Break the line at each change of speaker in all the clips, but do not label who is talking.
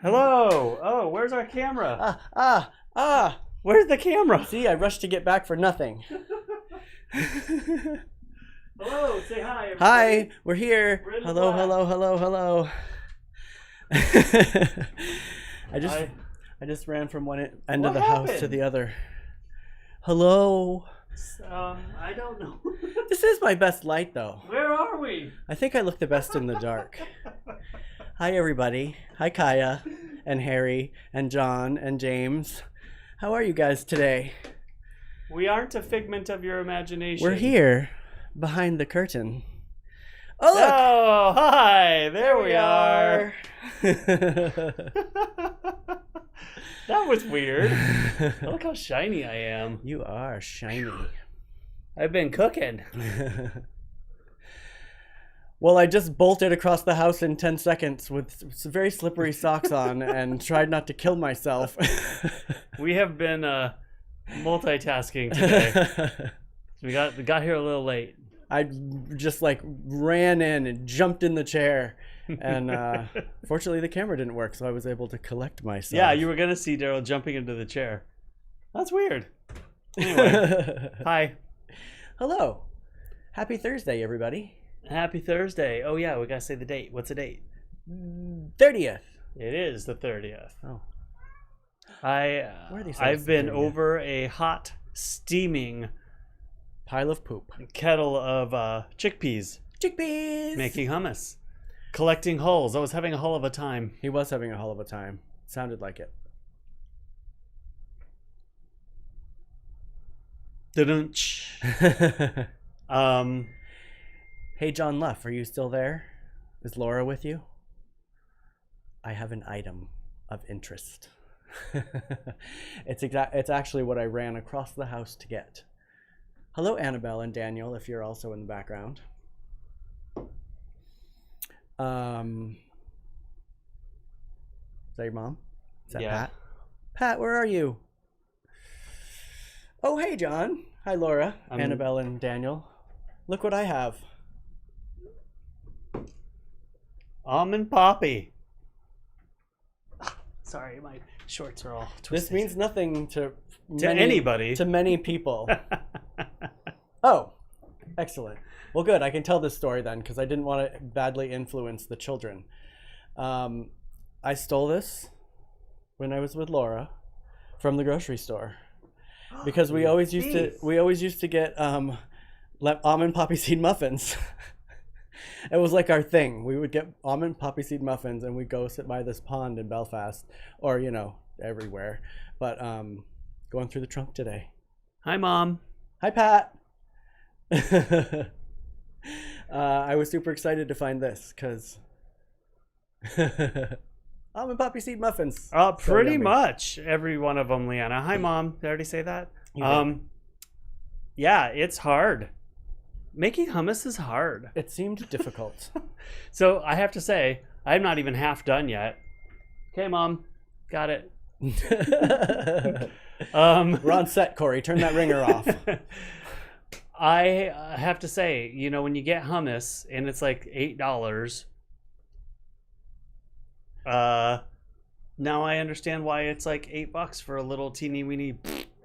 Hello. Oh, where's our camera? Where's the camera?
See, I rushed to get back for nothing.
Hello. Say hi. Everybody.
Hi, we're here.
We're in the
Hello,
black.
hello. I just ran from one end of
What
the house to
happened?
the other. Hello.
I don't know.
This is my best light, though.
Where are we?
I think I look the best in the dark. Hi, everybody. Hi, Kaya and Harry and John and James. How are you guys today?
We aren't a figment of your imagination.
We're here behind the curtain. Oh, look!
Oh, hi. There we are. That was weird. Look how shiny I am.
You are shiny.
I've been cooking.
Well, I just bolted across the house in 10 seconds with some very slippery socks on and tried not to kill myself.
We have been multitasking today. We got here a little late.
I just like ran in and jumped in the chair. And fortunately, the camera didn't work, so I was able to collect myself.
Yeah, you were going to see Derrol jumping into the chair. That's weird. Anyway, hi.
Hello. Happy Thursday, everybody.
Happy Thursday. Oh, yeah, we got to say the date. What's the date?
30th.
It is the 30th.
Oh.
I've been
30th?
over a hot, steaming
Pile of poop.
kettle of chickpeas
Chickpeas.
making hummus. Collecting hulls. I was having a hull of a time.
He was having a hell of a time. Sounded like it.
Da-dunch.
Hey, John Luff, are you still there? Is Laura with you? I have an item of interest. It's actually what I ran across the house to get. Hello, Annabelle and Daniel, if you're also in the background. Is that your mom? Is that
Yeah.
Pat? Pat, where are you? Oh, hey, John. Hi, Laura, Annabelle, and Daniel. Look what I have.
Almond Poppy. Sorry, my shorts are all twisted.
This means nothing to
anybody.
To many people. Oh, excellent. Well, good. I can tell this story then because I didn't want to badly influence the children. I stole this when I was with Laura from the grocery store because we always used to get almond poppy seed muffins. It was like our thing. We would get almond poppy seed muffins and we'd go sit by this pond in Belfast or, everywhere. But going through the trunk today.
Hi, Mom.
Hi, Pat. I was super excited to find this because almond poppy seed muffins.
Pretty
yummy.
much every one of them, Leanna. Hi, Mom. Did I already say that?
You did.
Yeah, it's hard. Making hummus is hard.
It seemed difficult.
So I have to say, I'm not even half done yet. Okay, Mom. Got it.
We're on set, Cory. Turn that ringer off.
I have to say, when you get hummus and it's like $8, now I understand why it's like $8 for a little teeny weeny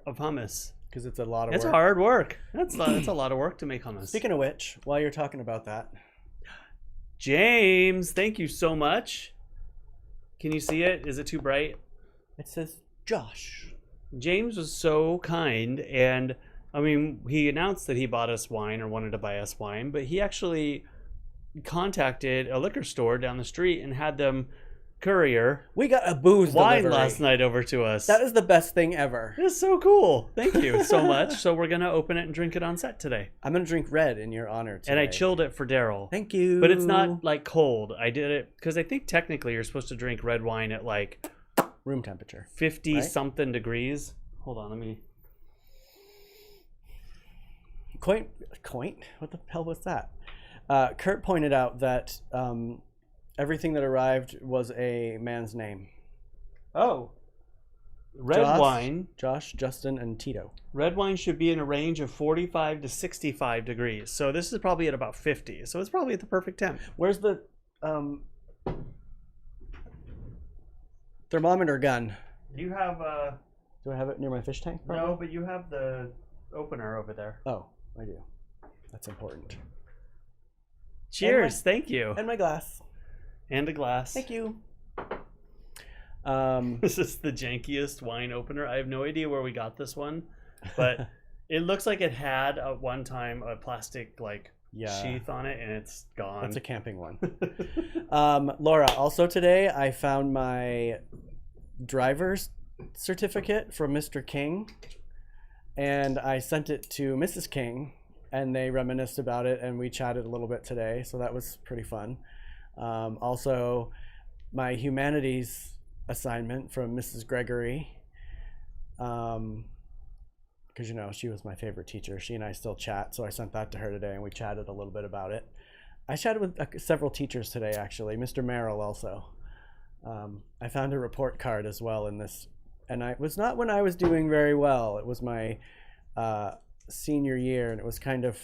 of hummus.
Because it's a lot of
It's
work.
hard work. It's a lot of work to make hummus.
Speaking of which, while you're talking about that,
James, thank you so much. Can you see it? Is it too bright?
it says Josh.
James was so kind, and he announced that he bought us wine or wanted to buy us wine, but he actually contacted a liquor store down the street and had them courier
We got a booze
wine
delivery
last night over to us.
That is the best thing ever.
It's so cool. Thank you so much. So we're gonna open it and drink it on set today.
I'm gonna drink red in your honor today.
And I chilled it for Derrol.
Thank you.
But it's not like cold. I did it because I think technically you're supposed to drink red wine at like
room temperature.
50
Right?
something degrees. Hold on, let me.
Coint? What the hell was that? Kurt pointed out that everything that arrived was a man's name.
Oh. Red wine.
Josh, Justin, and Tito.
Red wine should be in a range of 45 to 65 degrees. So this is probably at about 50. So it's probably at the perfect temp.
Where's the thermometer gun.
You have
Do I have it near my fish tank?
no, but you have the opener over there.
Oh, I do. That's important.
Cheers! Thank you.
And my glass.
And a glass.
Thank you.
This is the jankiest wine opener. I have no idea where we got this one, but it looks like it had at one time a plastic sheath on it, and it's gone.
That's a camping one. Laura, also today I found my driver's certificate from Mr. King, and I sent it to Mrs. King, and they reminisced about it, and we chatted a little bit today, so that was pretty fun. Also, my humanities assignment from Mrs. Gregory, because she was my favorite teacher. She and I still chat, so I sent that to her today, and we chatted a little bit about it. I chatted with several teachers today, actually. Mr. Merrill also. I found a report card as well in this, and it was not when I was doing very well. It was my senior year, and it was kind of,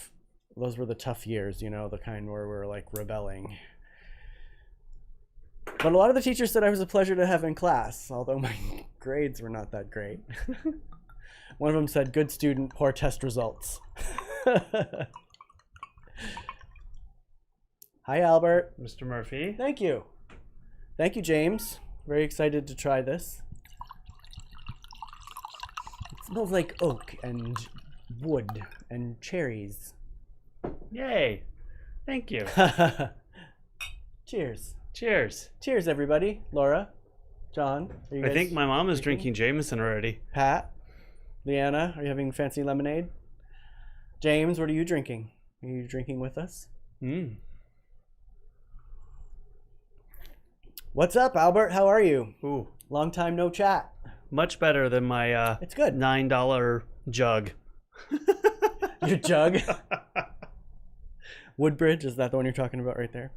those were the tough years, the kind where we're like rebelling. But a lot of the teachers said I was a pleasure to have in class, although my grades were not that great. One of them said, good student, poor test results. Hi, Albert.
Mr. Murphy.
Thank you. Thank you, James. Very excited to try this. It smells like oak and wood and cherries.
Yay. Thank you.
Cheers.
Cheers.
Cheers, everybody. Laura, John.
I think my mom is drinking Jameson already.
Pat, Leanna, are you having fancy lemonade? James, what are you drinking? Are you drinking with us? What's up, Albert? How are you?
Ooh.
Long time no chat.
Much better than my
it's good.
$9 jug.
Your jug? Woodbridge, is that the one you're talking about right there?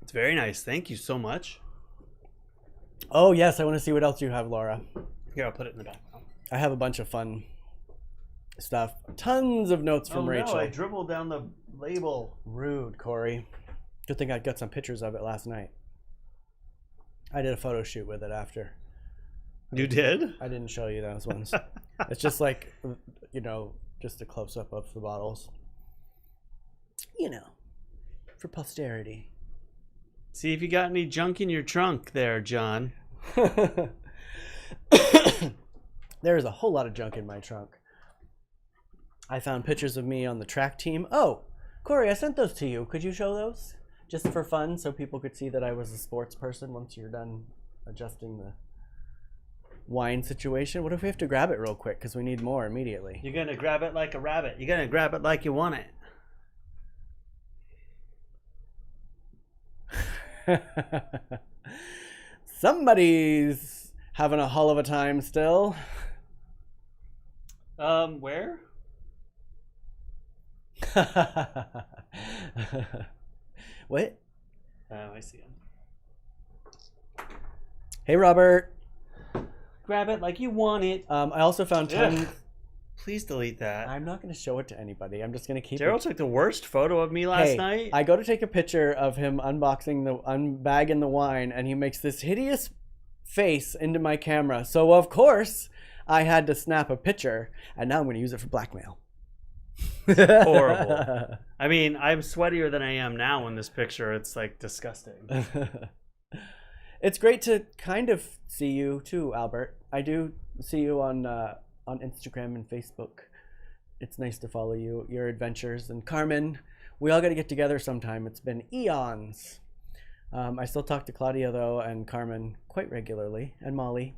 It's very nice. Thank you so much.
Oh, yes. I want to see what else you have, Laura.
Here, I'll put it in the back.
I have a bunch of fun stuff. Tons of notes from Rachel.
I dribbled down the label.
Rude, Cory. Good thing I got some pictures of it last night. I did a photo shoot with it after.
You did?
I didn't show you those ones. It's just like, just a close-up of the bottles. For posterity.
See if you got any junk in your trunk there, John.
There is a whole lot of junk in my trunk. I found pictures of me on the track team. Oh, Cory, I sent those to you. Could you show those? Just for fun, so people could see that I was a sports person once you're done adjusting the wine situation. What if we have to grab it real quick because we need more immediately?
You're going to grab it like a rabbit. You're going to grab it like you want it.
Somebody's having a hull of a time still.
Where?
What?
Oh, I see him.
Hey, Robert.
Grab it like you want it.
I also found tons.
Please delete that.
I'm not going to show it to anybody. I'm just going to keep
Derrol
it.
took the worst photo of me last night.
I go to take a picture of him unboxing bagging the wine, and he makes this hideous face into my camera. So, of course, I had to snap a picture, and now I'm going to use it for blackmail.
Horrible. I mean, I'm sweatier than I am now in this picture. It's like disgusting.
It's great to kind of see you too, Albert. I do see you on Instagram and Facebook. It's nice to follow your adventures. And Carmen, we all got to get together sometime. It's been eons. I still talk to Claudia though, and Carmen quite regularly, and Molly.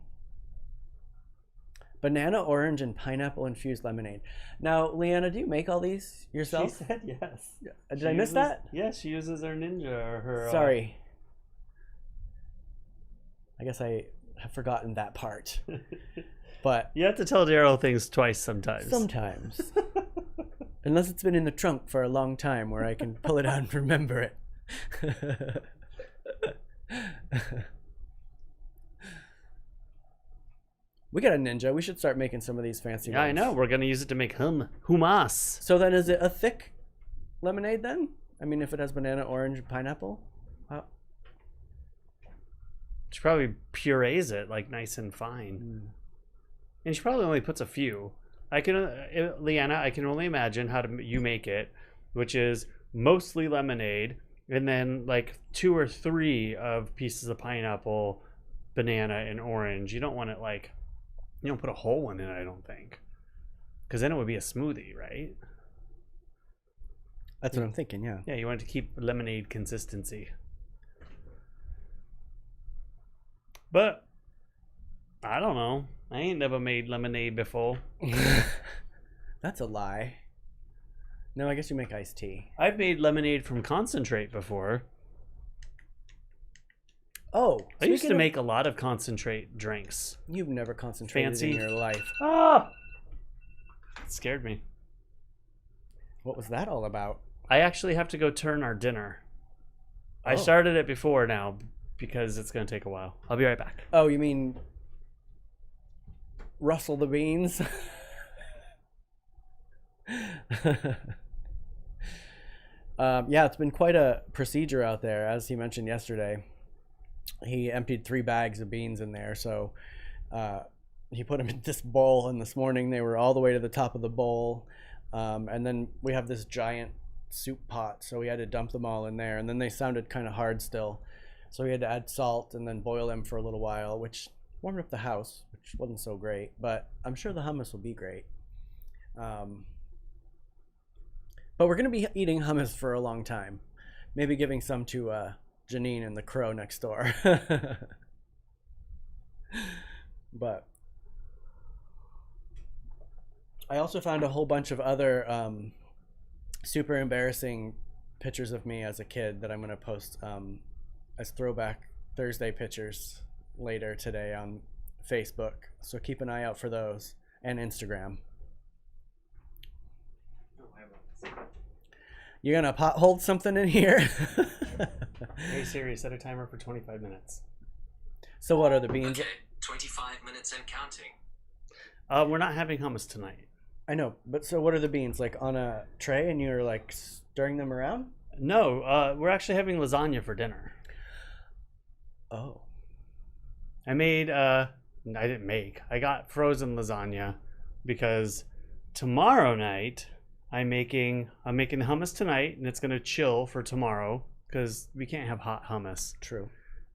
Banana, orange, and pineapple infused lemonade. Now, Leanna, do you make all these yourself?
She said yes.
Did I miss that?
Yes, she uses her Ninja or her.
Sorry. I guess I have forgotten that part. But
you have to tell Derrol things twice sometimes.
Sometimes. Unless it's been in the trunk for a long time where I can pull it out and remember it. We got a Ninja. We should start making some of these fancy ones.
Yeah, I know. We're going to use it to make hummus.
So then is it a thick lemonade then? I mean, if it has banana, orange, and pineapple?
She probably purees it like nice and fine. And she probably only puts a few. Leanna, I can only imagine how you make it, which is mostly lemonade and then like 2 or 3 of pieces of pineapple, banana, and orange. You don't want it like, you don't put a whole one in it, I don't think. Because then it would be a smoothie, right?
That's what I'm thinking, yeah.
Yeah, you want it to keep lemonade consistency. But I don't know. I ain't never made lemonade before.
That's a lie. No, I guess you make iced tea.
I've made lemonade from concentrate before.
Oh,
I used to make a lot of concentrate drinks.
You've never concentrated in your life.
Ah! It scared me.
What was that all about?
I actually have to go turn our dinner. I started it before now because it's going to take a while. I'll be right back.
Oh, you mean rustle the beans? Yeah, it's been quite a procedure out there. As he mentioned yesterday, he emptied 3 bags of beans in there. So he put them in this bowl, and this morning they were all the way to the top of the bowl. And then we have this giant soup pot, so we had to dump them all in there. And then they sounded kind of hard still. So we had to add salt and then boil them for a little while, which warmed up the house, which wasn't so great. But I'm sure the hummus will be great. But we're going to be eating hummus for a long time. Maybe giving some to Janine and the crow next door. But I also found a whole bunch of other super embarrassing pictures of me as a kid that I'm going to post as Throwback Thursday pictures later today on Facebook. So keep an eye out for those, and Instagram. You're going to hold something in here?
Hey Siri, set a timer for 25 minutes.
So what are the beans?
Okay, 25 minutes and counting.
We're not having hummus tonight.
I know, but so what are the beans? Like on a tray and you're like stirring them around?
No, we're actually having lasagna for dinner.
Oh.
I didn't make. I got frozen lasagna because tomorrow night I'm making hummus tonight, and it's going to chill for tomorrow because we can't have hot hummus.
True.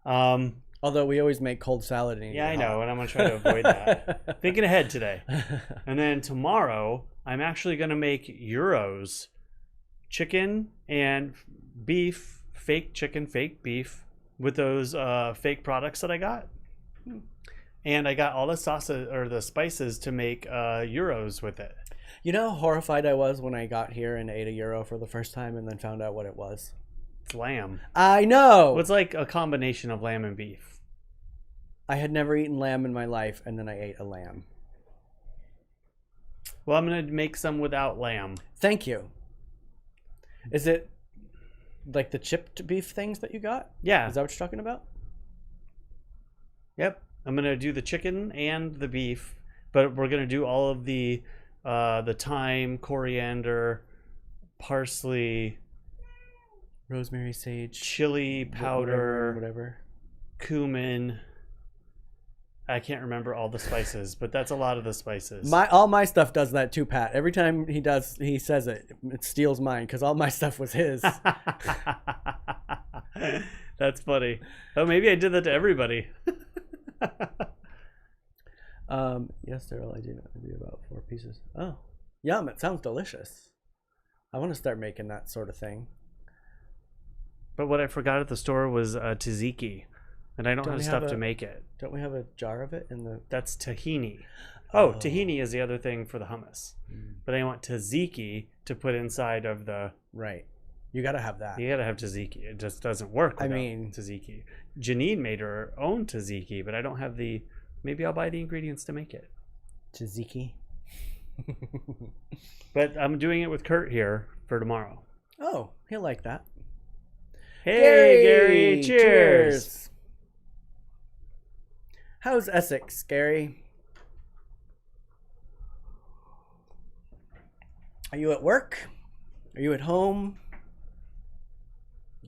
Although we always make cold salad. And
yeah, I know, and I'm going to try to avoid that. Thinking ahead today. And then tomorrow, I'm actually going to make gyros, chicken and beef, fake chicken, fake beef, with those fake products that I got. And I got all the sauces or the spices to make gyros with it.
You know how horrified I was when I got here and ate a gyro for the first time and then found out what it was?
It's lamb.
I know!
Well, it's like a combination of lamb and beef.
I had never eaten lamb in my life, and then I ate a lamb.
Well, I'm going to make some without lamb.
Thank you. Is it like the chipped beef things that you got?
Yeah.
Is that what you're talking about?
Yep. I'm going to do the chicken and the beef, but we're going to do all of the thyme, coriander, parsley,
rosemary, sage,
chili powder,
whatever,
cumin. I can't remember all the spices, but that's a lot of the spices.
All my stuff does that too, Pat. Every time he says it steals mine because all my stuff was his.
That's funny. Oh, maybe I did that to everybody.
Yes, Derrol, I do about 4 pieces. Oh, yum! It sounds delicious. I want to start making that sort of thing.
But what I forgot at the store was tzatziki, and I don't have stuff to make it.
Don't we have a jar of it in the?
That's tahini. Oh, tahini is the other thing for the hummus. But I want tzatziki to put inside of the.
Right. You gotta have that.
You gotta have tzatziki. It just doesn't work without tzatziki. Janine made her own tzatziki, but I don't have the. Maybe I'll buy the ingredients to make it.
Tzatziki.
But I'm doing it with Kurt here for tomorrow.
Oh, he'll like that.
Hey, Gary, cheers.
How's Essex, Gary? Are you at work? Are you at home?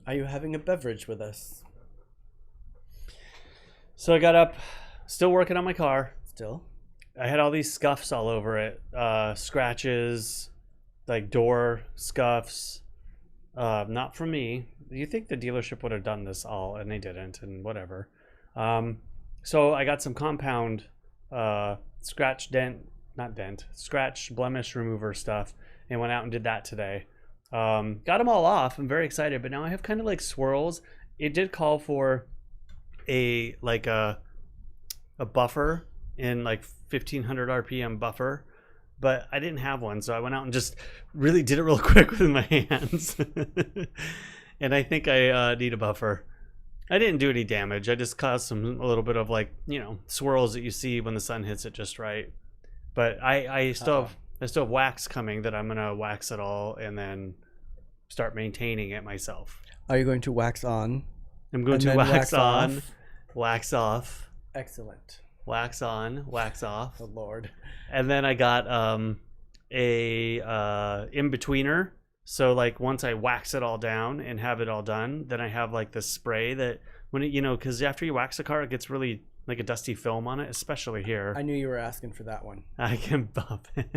Are you having a beverage with us?
So I got up, still working on my car.
Still?
I had all these scuffs all over it, scratches, like door scuffs. Not from me. You think the dealership would have done this all, and they didn't, and whatever. So I got some compound scratch blemish remover stuff, and went out and did that today. Got them all off. I'm very excited, but now I have kind of like swirls. It did call for a buffer in like 1500 RPM buffer, but I didn't have one, so I went out and just really did it real quick with my hands. And I think I need a buffer. I didn't do any damage. I just caused a little bit of like, swirls that you see when the sun hits it just right. But I still have wax coming that I'm gonna wax it all and then start maintaining it myself.
Are you going to wax on?
I'm going to wax on,
off?
wax off,
Excellent.
wax on, wax off.
Oh Lord.
And then I got a in-betweener. So like once I wax it all down and have it all done, then I have like this spray that when it, because after you wax a car, it gets really like a dusty film on it, especially here.
I knew you were asking for that one.
I can buff it.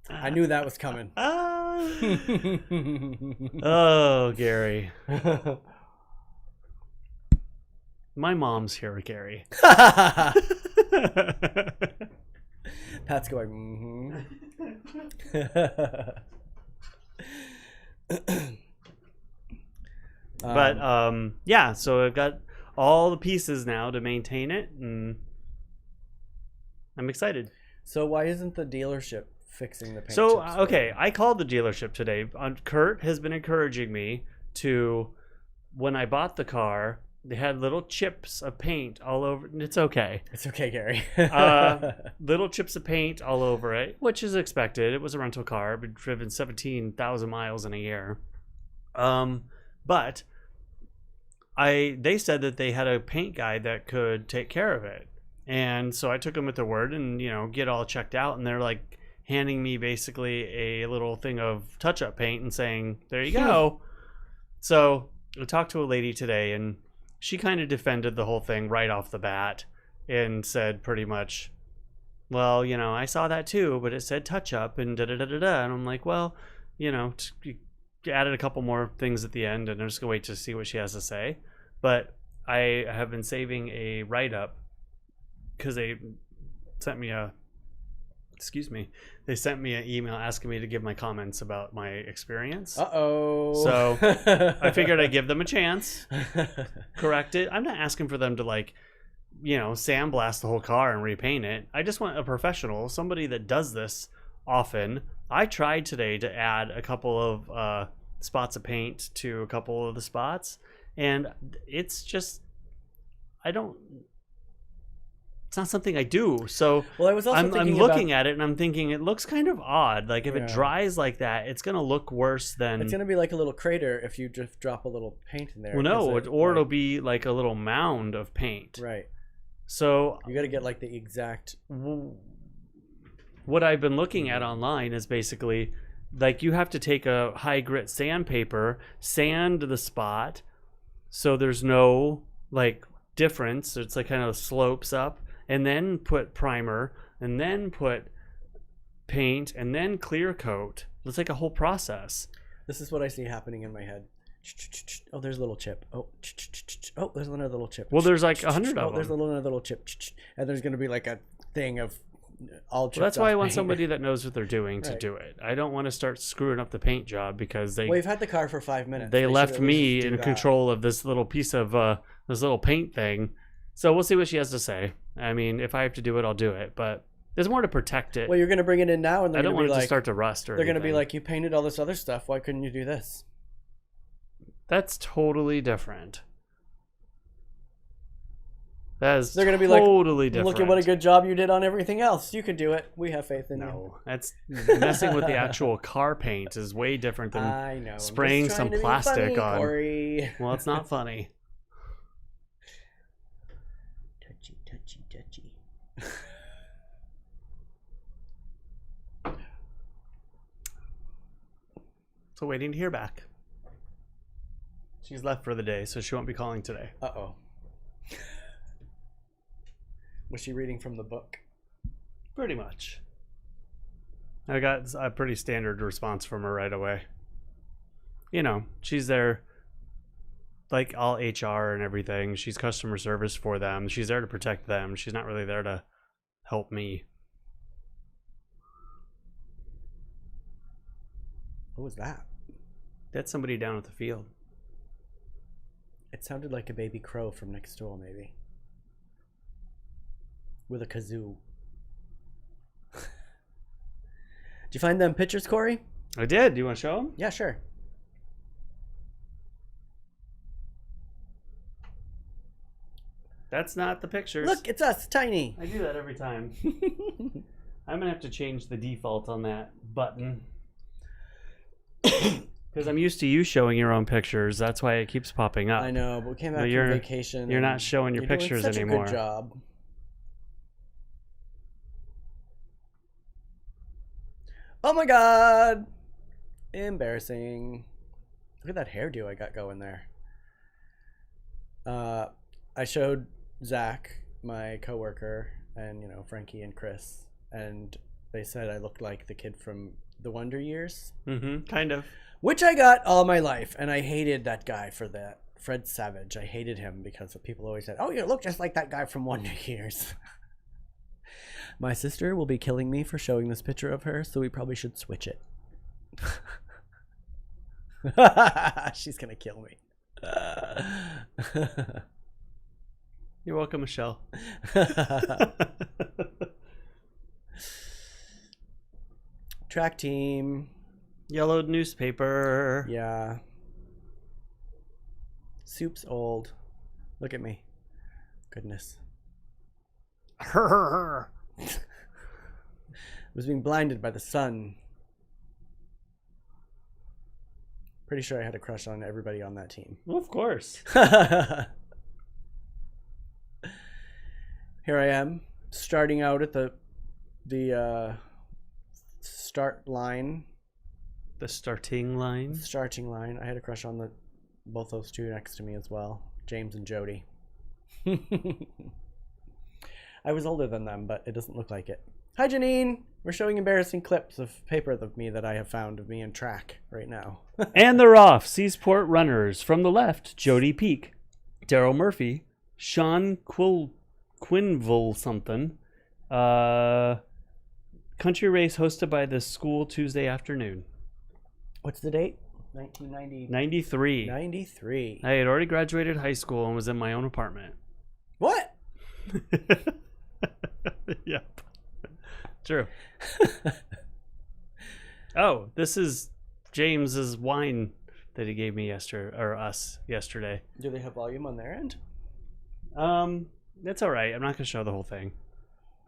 I knew that was coming.
Oh, Gary. My mom's here, Gary.
Pat's going,
But yeah, so I've got all the pieces now to maintain it, and I'm excited.
So why isn't the dealership fixing the paint?
So
chips
okay,
for you?
I called the dealership today. Kurt has been encouraging me to, when I bought the car, they had little chips of paint all over. It's okay.
It's okay, Gary.
Little chips of paint all over it, which is expected. It was a rental car, but driven 17,000 miles in a year. But they said that they had a paint guy that could take care of it. And so I took them at their word and, get all checked out. And they're like handing me basically a little thing of touch-up paint and saying, there you go. So I talked to a lady today, and she kind of defended the whole thing right off the bat and said pretty much, well, I saw that too, but it said touch-up and da-da-da-da-da. And I'm like, well, added a couple more things at the end, and I'm just going to wait to see what she has to say. But I have been saving a write-up because they sent me an email asking me to give my comments about my experience.
Uh-oh.
So I figured I'd give them a chance, correct it. I'm not asking for them to sandblast the whole car and repaint it. I just want a professional, somebody that does this often. I tried today to add a couple of spots of paint to a couple of the spots, and it's just, it's not something I do. So
well, I was also
I'm looking at it and I'm thinking it looks kind of odd. Like if it dries like that, it's gonna look worse than.
It's gonna be like a little crater if you just drop a little paint in there.
Well, no, it'll be like a little mound of paint.
Right.
So
you got to get like the exact.
What I've been looking at online is basically like you have to take a high grit sandpaper, sand the spot, so there's no like difference. It's like kind of slopes up. And then put primer, and then put paint, and then clear coat. It's like a whole process.
This is what I see happening in my head. Oh, there's a little chip. Oh, there's another little chip.
Well, there's like 100 of them.
There's another little chip. And there's going to be like a thing of all chips.
Well, that's why I want
paint.
somebody that knows what they're doing to do it. I don't want to start screwing up the paint job because they.
Well, we've had the car for 5 minutes.
They left me in control of this little piece of this little paint thing. So we'll see what she has to say. I mean, if I have to do it, I'll do it. But there's more to protect it.
Well, you're going to bring it in now, and
I don't want it to start to rust.
They're going to be like, you painted all this other stuff. Why couldn't you do this?
That's totally different. That is
They're going to be
totally different.
Look at what a good job you did on everything else. You can do it. We have faith in you.
No, that's messing with the actual car paint is way different than spraying some plastic
funny,
on.
Cory.
Well, it's not funny.
Touchy.
So waiting to hear back. She's left for the day, so she won't be calling today.
Uh-oh. Was she reading from the book?
Pretty much. I got a pretty standard response from her right away. You know, she's there, like all HR and everything. She's customer service for them. She's there to protect them. She's not really there to help me.
What was that?
That's somebody down at the field.
It sounded like a baby crow from next door, maybe. With a kazoo. Did you find them pictures, Cory?
I did. Do you want to show them?
Yeah, sure.
That's not the pictures.
Look, it's us, tiny.
I do that every time. I'm going to have to change the default on that button. Because I'm used to you showing your own pictures. That's why it keeps popping up.
I know, but we came back from vacation.
You're not showing your pictures
doing such
anymore.
A good job. Oh my god! Embarrassing. Look at that hairdo I got going there. I showed Zach, my coworker, and Frankie and Chris, and they said I looked like the kid from the Wonder Years.
Mm-hmm. Kind of.
Which I got all my life, and I hated that guy for that. Fred Savage. I hated him because people always said, "Oh, you look just like that guy from Wonder Years." My sister will be killing me for showing this picture of her, so we probably should switch it. She's gonna kill me.
You're welcome, Michelle.
Track team.
Yellowed newspaper.
Yeah. Soup's old. Look at me. Goodness. Was being blinded by the sun. Pretty sure I had a crush on everybody on that team.
Well, of course.
Here I am, starting out at the start line.
The starting line.
Starting line. I had a crush on both those two next to me as well, James and Jody. I was older than them, but it doesn't look like it. Hi, Janine. We're showing embarrassing clips of paper of me that I have found of me in track right now.
And they're off. Seasport runners. From the left, Jody Peak, Derrol Murphy, Sean Quinville something. Country race hosted by the school Tuesday afternoon.
What's the date? 1990.
93.
93.
I had already graduated high school and was in my own apartment.
What?
Yep. True. Oh, this is James's wine that he gave me us yesterday.
Do they have volume on their end?
That's all right. I'm not gonna show the whole thing.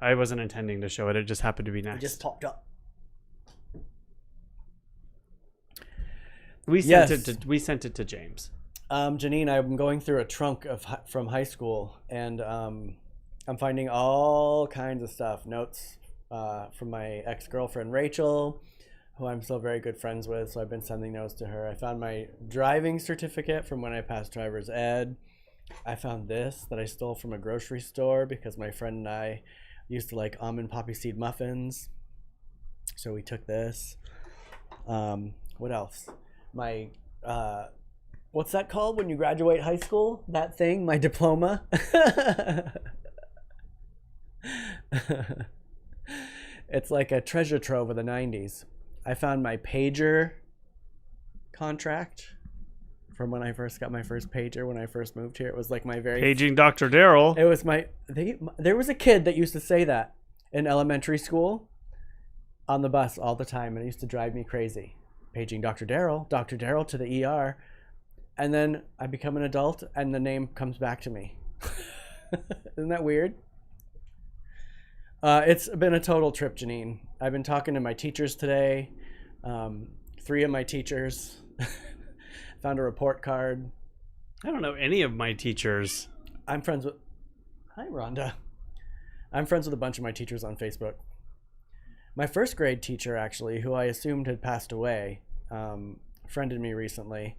I wasn't intending to show it. It just happened to be next.
It just popped up.
We sent it to James.
Janine, I'm going through a trunk from high school, and I'm finding all kinds of stuff. Notes from my ex-girlfriend Rachel, who I'm still very good friends with, so I've been sending those to her. I found my driving certificate from when I passed driver's ed. I found this that I stole from a grocery store because my friend and I used to like almond poppy seed muffins, so we took this. What else? My what's that called when you graduate high school? That thing, my diploma. It's like a treasure trove of the 90s. I found my pager contract from when I first got my first pager when I first moved here. It was like my very
Paging Dr. Derrol.
It was there was a kid that used to say that in elementary school on the bus all the time, and it used to drive me crazy. Paging Dr. Derrol to the ER. And then I become an adult and the name comes back to me. Isn't that weird? It's been a total trip, Janine. I've been talking to my teachers today. 3 of my teachers. Found a report card.
I don't know any of my teachers.
I'm friends with... Hi, Rhonda. I'm friends with a bunch of my teachers on Facebook. My first grade teacher, actually, who I assumed had passed away, friended me recently.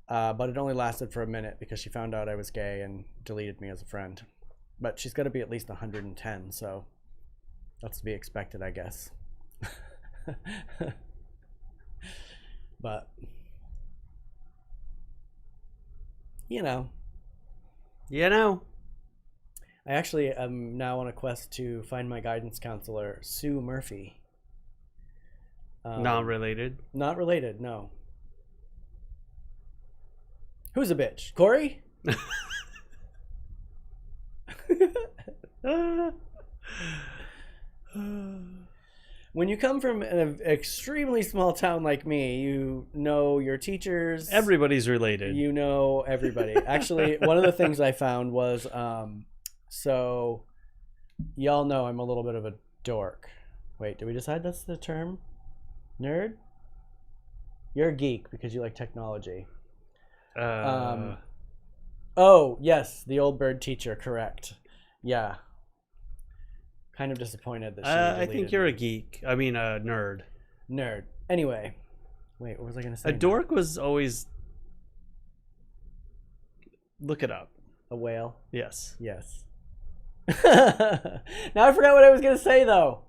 But it only lasted for a minute because she found out I was gay and deleted me as a friend. but she's got to be at least 110, so that's to be expected, I guess. But you know, I actually am now on a quest to find my guidance counselor, Sue Murphy.
Not related.
Not related, no. Who's a bitch? Cory? When you come from an extremely small town like me, you know your teachers.
Everybody's related.
You know everybody. Actually, one of the things I found was, so y'all know I'm a little bit of a dork. Wait, did we decide that's the term? Nerd? You're a geek because you like technology. Oh, yes, the old bird teacher, correct. Yeah. Kind of disappointed that she
I think
deleted
you're
me.
a geek. I mean, a nerd.
Nerd. Anyway. Wait, what was I going to say?
A dork was always... Look it up.
A whale?
Yes.
Yes. Now I forgot what I was going to say, though.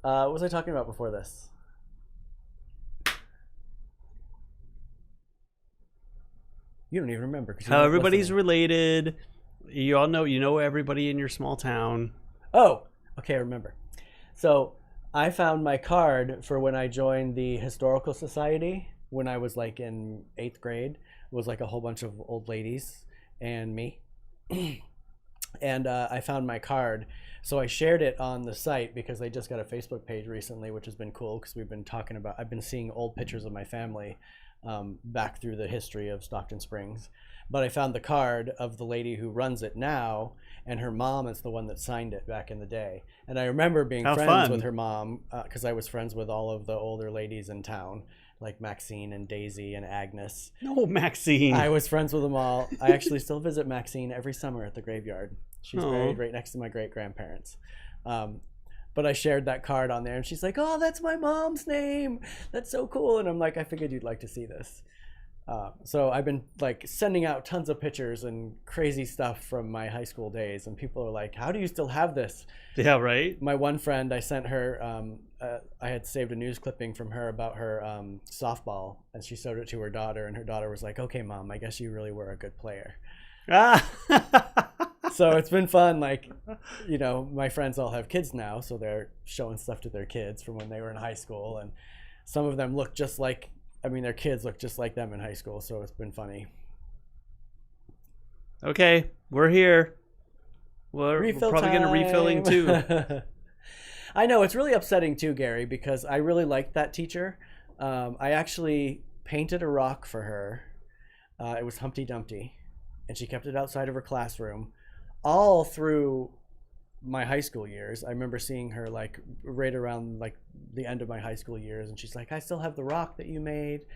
What was I talking about before this? You don't even remember.
How everybody's related. You all know, you know everybody in your small town.
Oh, okay, I remember. So I found my card for when I joined the Historical Society when I was like in 8th grade. It was like a whole bunch of old ladies and me. And I found my card. So I shared it on the site because they just got a Facebook page recently, which has been cool because we've been talking about, I've been seeing old pictures of my family back through the history of Stockton Springs. But I found the card of the lady who runs it now, and her mom is the one that signed it back in the day. And I remember being friends with her mom because I was friends with all of the older ladies in town, like Maxine and Daisy and Agnes.
No, Maxine.
I was friends with them all. I actually still visit Maxine every summer at the graveyard. She's buried right next to my great-grandparents. But I shared that card on there, and she's like, "Oh, that's my mom's name. That's so cool." And I'm like, "I figured you'd like to see this." So I've been like sending out tons of pictures and crazy stuff from my high school days, and people are like, "How do you still have this?"
Yeah, right.
My one friend, I sent her, I had saved a news clipping from her about her softball, and she showed it to her daughter, and her daughter was like, "Okay, Mom, I guess you really were a good player." So it's been fun. Like, you know, my friends all have kids now, so they're showing stuff to their kids from when they were in high school, and some of them look just like, I mean, their kids look just like them in high school, so it's been funny.
Okay, we're here. We're probably going to refilling too.
I know, it's really upsetting too, Gary, because I really liked that teacher. I actually painted a rock for her. It was Humpty Dumpty, and she kept it outside of her classroom all through my high school years. I remember seeing her like right around like the end of my high school years, and she's like, "I still have the rock that you made."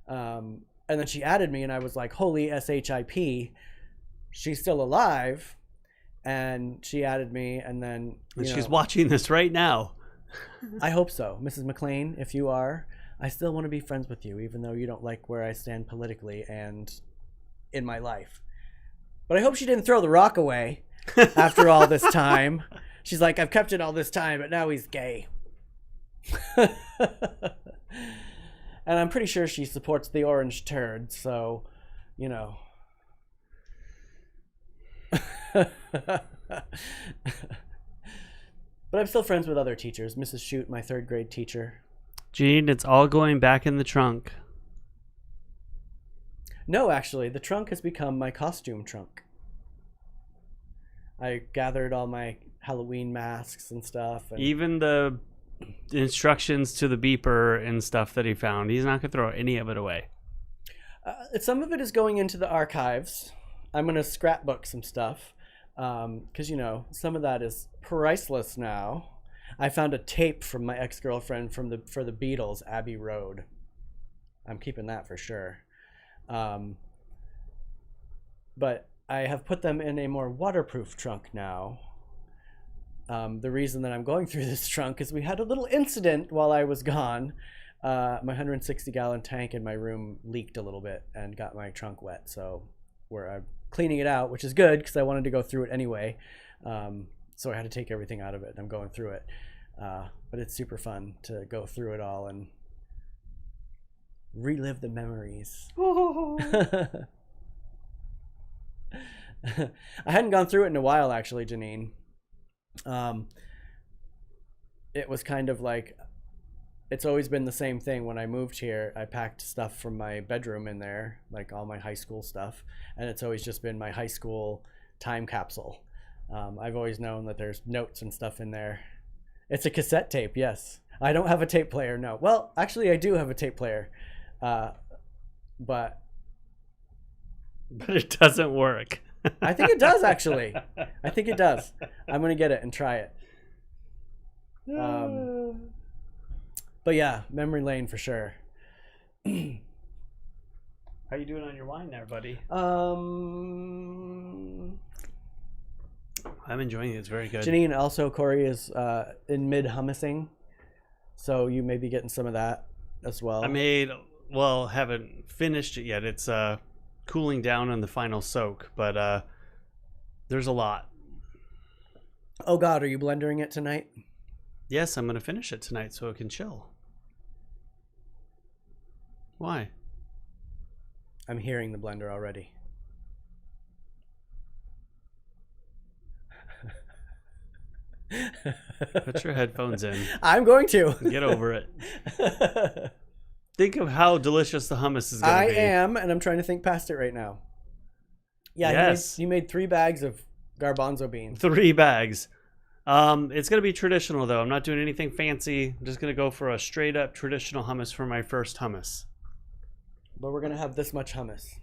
And then she added me, and I was like, "Holy SHIP, she's still alive." And she added me, and then
she's watching this right now.
I hope so, Mrs. McLean. If you are, I still want to be friends with you, even though you don't like where I stand politically and in my life. But I hope she didn't throw the rock away after all this time. She's like, "I've kept it all this time, but now he's gay." And I'm pretty sure she supports the orange turd, so, you know. But I'm still friends with other teachers. Mrs. Shute, my 3rd grade teacher.
Gene, it's all going back in the trunk.
No, actually, the trunk has become my costume trunk. I gathered all my Halloween masks and stuff. And
even the instructions to the beeper and stuff that he found, he's not going to throw any of it away.
Some of it is going into the archives. I'm going to scrapbook some stuff because, you know, some of that is priceless now. I found a tape from my ex-girlfriend for the Beatles, Abbey Road. I'm keeping that for sure. But I have put them in a more waterproof trunk now. The reason that I'm going through this trunk is we had a little incident while I was gone. My 160-gallon tank in my room leaked a little bit and got my trunk wet. So where I'm cleaning it out, which is good because I wanted to go through it anyway. So I had to take everything out of it. I'm going through it. But it's super fun to go through it all and relive the memories. I hadn't gone through it in a while, actually, Janine. It was kind of like, it's always been the same thing. When I moved here, I packed stuff from my bedroom in there, like all my high school stuff, and it's always just been my high school time capsule. I've always known that there's notes and stuff in there. It's a cassette tape, yes. I don't have a tape player, no. Well, actually, I do have a tape player, but
it doesn't work.
I think it does, actually. I think it does. I'm going to get it and try it. But yeah, memory lane for sure.
How you doing on your wine there, buddy? I'm enjoying it. It's very good.
Janine, also Cory is in mid hummusing, so you may be getting some of that as well.
Haven't finished it yet. It's cooling down on the final soak, but there's a lot.
Oh God, are you blendering it tonight?
Yes, I'm going to finish it tonight so it can chill. Why?
I'm hearing the blender already.
Put your headphones in.
I'm going to.
Get over it. Think of how delicious the hummus is going to be.
I am, and I'm trying to think past it right now. Yeah,
yes.
you made 3 bags of garbanzo beans.
3 bags. It's going to be traditional, though. I'm not doing anything fancy. I'm just going to go for a straight-up traditional hummus for my first hummus.
But we're going to have this much hummus.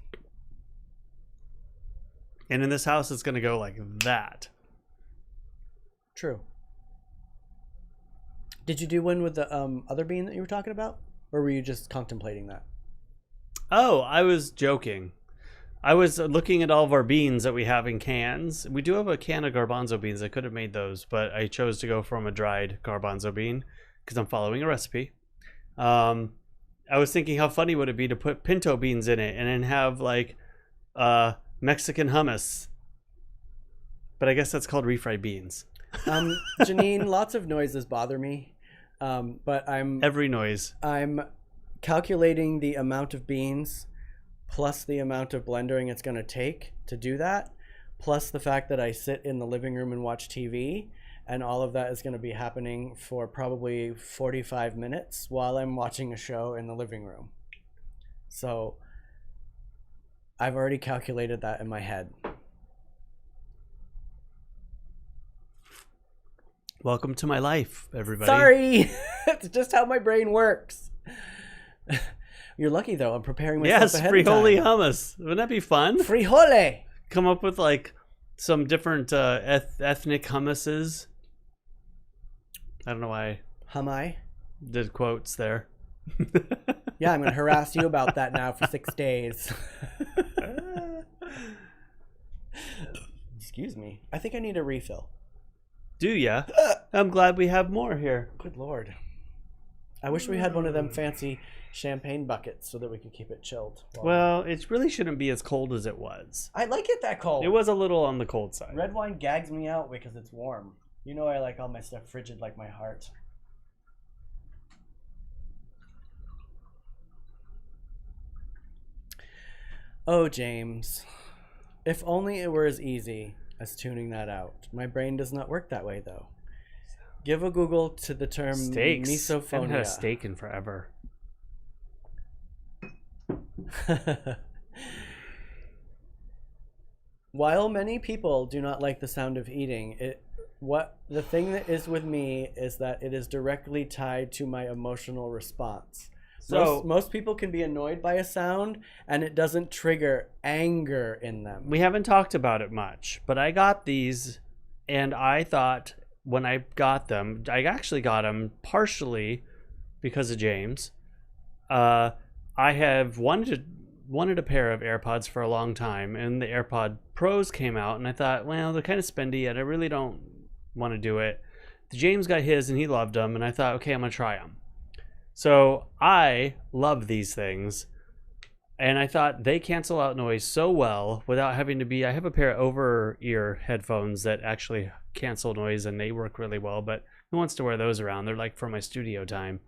And in this house, it's going to go like that.
True. Did you do one with the other bean that you were talking about? Or were you just contemplating that?
Oh, I was joking. I was looking at all of our beans that we have in cans. We do have a can of garbanzo beans. I could have made those, but I chose to go from a dried garbanzo bean because I'm following a recipe. I was thinking how funny would it be to put pinto beans in it and then have like Mexican hummus. But I guess that's called refried beans.
Janine, lots of noises bother me. But
every noise.
I'm calculating the amount of beans plus the amount of blendering it's going to take to do that, plus the fact that I sit in the living room and watch TV, and all of that is going to be happening for probably 45 minutes while I'm watching a show in the living room. So I've already calculated that in my head.
Welcome to my life, everybody.
Sorry. It's just how my brain works. You're lucky, though. I'm preparing myself ahead of time.
Yes, frijole hummus. Wouldn't that be fun?
Frijole.
Come up with like some different ethnic hummuses. I don't know why
I
did quotes there.
Yeah, I'm going to harass you about that now for 6 days. Excuse me. I think I need a refill.
Do ya? I'm glad we have more here.
Good Lord. I wish we had one of them fancy champagne buckets so that we could keep it chilled.
Well, it really shouldn't be as cold as it was.
I like it that cold.
It was a little on the cold side.
Red wine gags me out because it's warm. You know I like all my stuff frigid like my heart. Oh, James. If only it were as easy as tuning that out. My brain does not work that way, though. Give a Google to the term
steaks.
misophonia.
I haven't had a steak in forever.
While many people do not like the sound of eating, the thing that is with me is that it is directly tied to my emotional response. So most people can be annoyed by a sound and it doesn't trigger anger in them.
We haven't talked about it much, but I got these and I thought when I got them, I actually got them partially because of James. I have wanted a pair of AirPods for a long time, and the AirPod Pros came out, and I thought, well, they're kind of spendy, and I really don't want to do it. James got his, and he loved them, and I thought, okay, I'm going to try them. So I love these things. And I thought they cancel out noise so well without having to be. I have a pair of over-ear headphones that actually cancel noise, and they work really well. But who wants to wear those around? They're like for my studio time.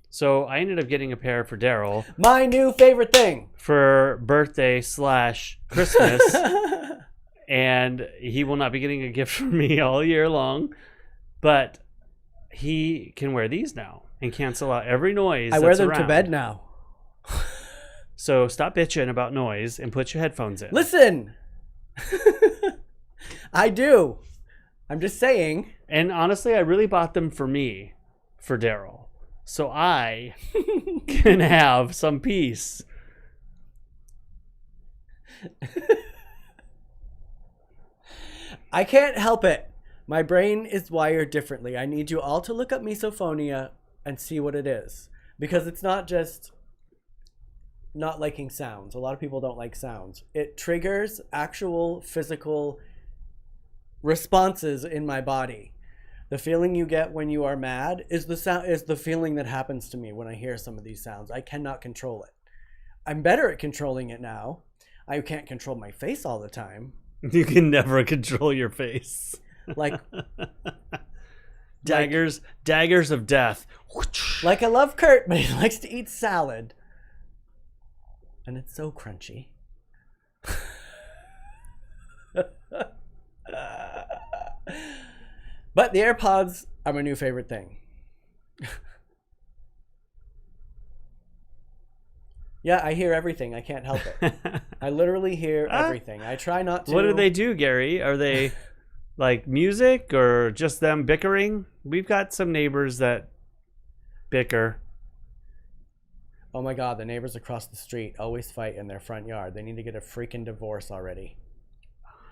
So I ended up getting a pair for Derrol
My new favorite thing.
for birthday / Christmas, and he will not be getting a gift from me all year long. But he can wear these now and cancel out every noise.
I wear
that's
them
around.
to bed now.
So stop bitching about noise and put your headphones in.
Listen. I do. I'm just saying.
And honestly, I really bought them for me, for Derrol, so I can have some peace.
I can't help it. My brain is wired differently. I need you all to look up misophonia and see what it is. Because it's not just not liking sounds. A lot of people don't like sounds. It triggers actual physical responses in my body. The feeling you get when you are mad is the feeling that happens to me when I hear some of these sounds. I cannot control it. I'm better at controlling it now. I can't control my face all the time.
You can never control your face.
Like
daggers of death.
like I love Kurt, but he likes to eat salad. And it's so crunchy. But the AirPods are my new favorite thing. Yeah, I hear everything. I can't help it. I literally hear everything. I try not to.
What do they do, Gary? Are they like music or just them bickering? We've got some neighbors that bicker.
Oh my God, the neighbors across the street always fight in their front yard. They need to get a freaking divorce already.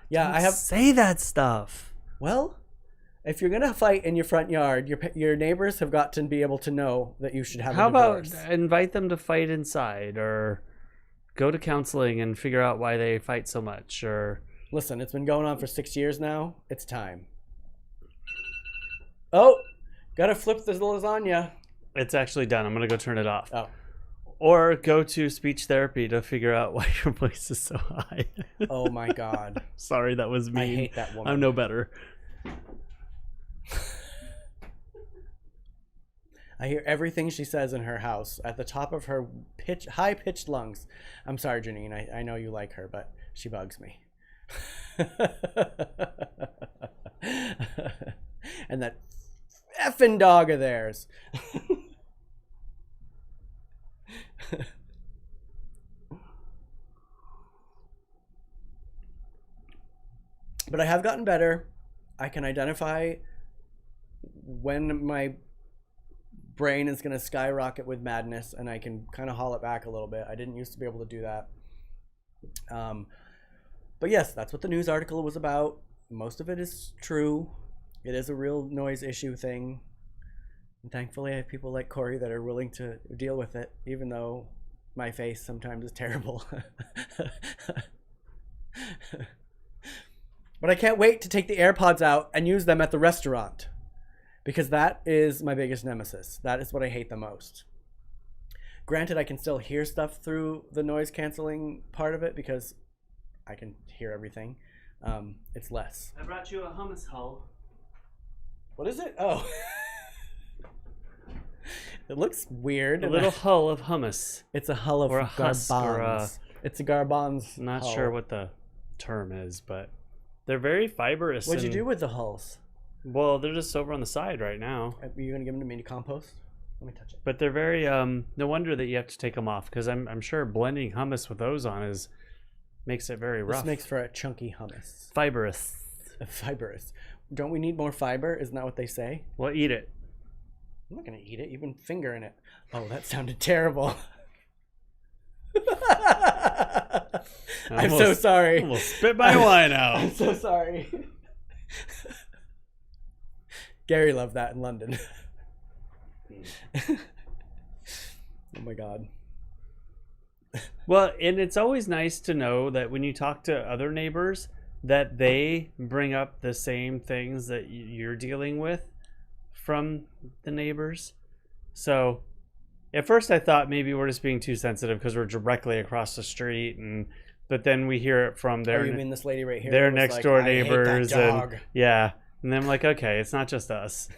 Yeah,
Don't
I have.
say that stuff.
Well, if you're gonna fight in your front yard, your neighbors have got to be able to know that you should have
How
a divorce.
about invite them to fight inside, or go to counseling and figure out why they fight so much, or
Listen, it's been going on for 6 years now. It's time. Oh, gotta flip the lasagna.
it's actually done. I'm gonna go turn it off.
Oh,
Or go to speech therapy to figure out why your voice is so high.
oh my God.
Sorry, that was mean.
I hate that woman.
I'm no better.
I hear everything she says in her house at the top of her high-pitched lungs. I'm sorry, Janine. I know you like her, but she bugs me. And that effing dog of theirs. But I have gotten better. I can identify when my brain is going to skyrocket with madness, and I can kind of haul it back a little bit. I didn't used to be able to do that. But yes, that's what the news article was about. Most of it is true. It is a real noise issue thing. And thankfully, I have people like Cory that are willing to deal with it, even though my face sometimes is terrible. But I can't wait to take the AirPods out and use them at the restaurant, because that is my biggest nemesis. That is what I hate the most. Granted, I can still hear stuff through the noise canceling part of it because I can hear everything. It's less.
I brought you a hummus hull.
What is it? Oh. It looks weird.
A little hull of hummus.
It's a hull of
Or a husk, or
garbanz. It's a garbanz.
I'm not
hull.
sure what the term is, but they're very fibrous.
What'd you
and-
do with the hulls?
Well, they're just over on the side right now.
Are you gonna give them to me to compost? Let me touch it.
But they're very no wonder that you have to take them off, because I'm sure blending hummus with those on makes it very rough.
This makes for a chunky hummus.
Fibrous.
Fibrous. Don't we need more fiber? Isn't that what they say?
Well, eat it.
I'm not gonna eat it. You've been fingering it. Oh, that sounded terrible. I'm so
Almost-
sorry.
Almost spit my wine out.
I'm so sorry. Gary loved that in London. Oh my God.
Well, and it's always nice to know that when you talk to other neighbors, that they bring up the same things that you're dealing with from the neighbors. So At first, I thought maybe we're just being too sensitive because we're directly across the street, but then we hear it from
Oh, you mean this lady right here?
their
was
next
like,
door
"I hate that
neighbors,
dog."
and yeah, and then I'm like, okay, it's not just us.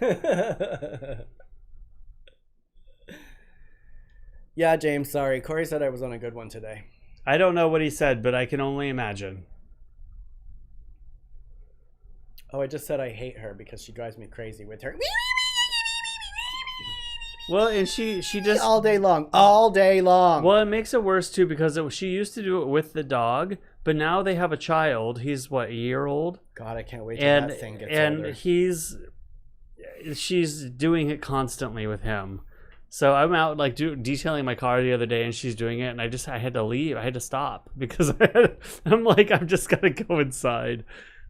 Yeah, James, sorry. Cory said I was on a good one today.
I don't know what he said, but I can only imagine.
Oh, I just said I hate her because she drives me crazy with her.
Well, and she just
All day long. All day long.
well, it makes it worse too because she used to do it with the dog, but now they have a child. He's what, a year old,
God, I can't wait till that thing gets older.
she's doing it constantly with him. So I'm out like detailing my car the other day, and she's doing it, and I had to leave. I had to stop because I'm like, I've just got to go inside.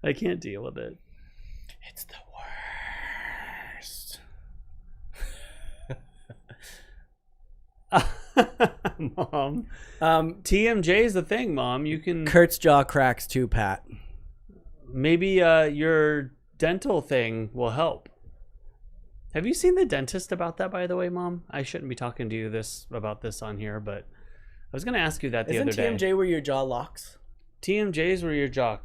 I can't deal with it.
It's the worst.
Mom, TMJ is the thing, Mom. You can
Kurt's jaw cracks too, Pat.
maybe your dental thing will help. Have you seen the dentist about that, by the way, Mom? I shouldn't be talking to you about this on here, but I was going to ask you that the other day.
Isn't TMJ where your jaw locks?
TMJ is where your jaw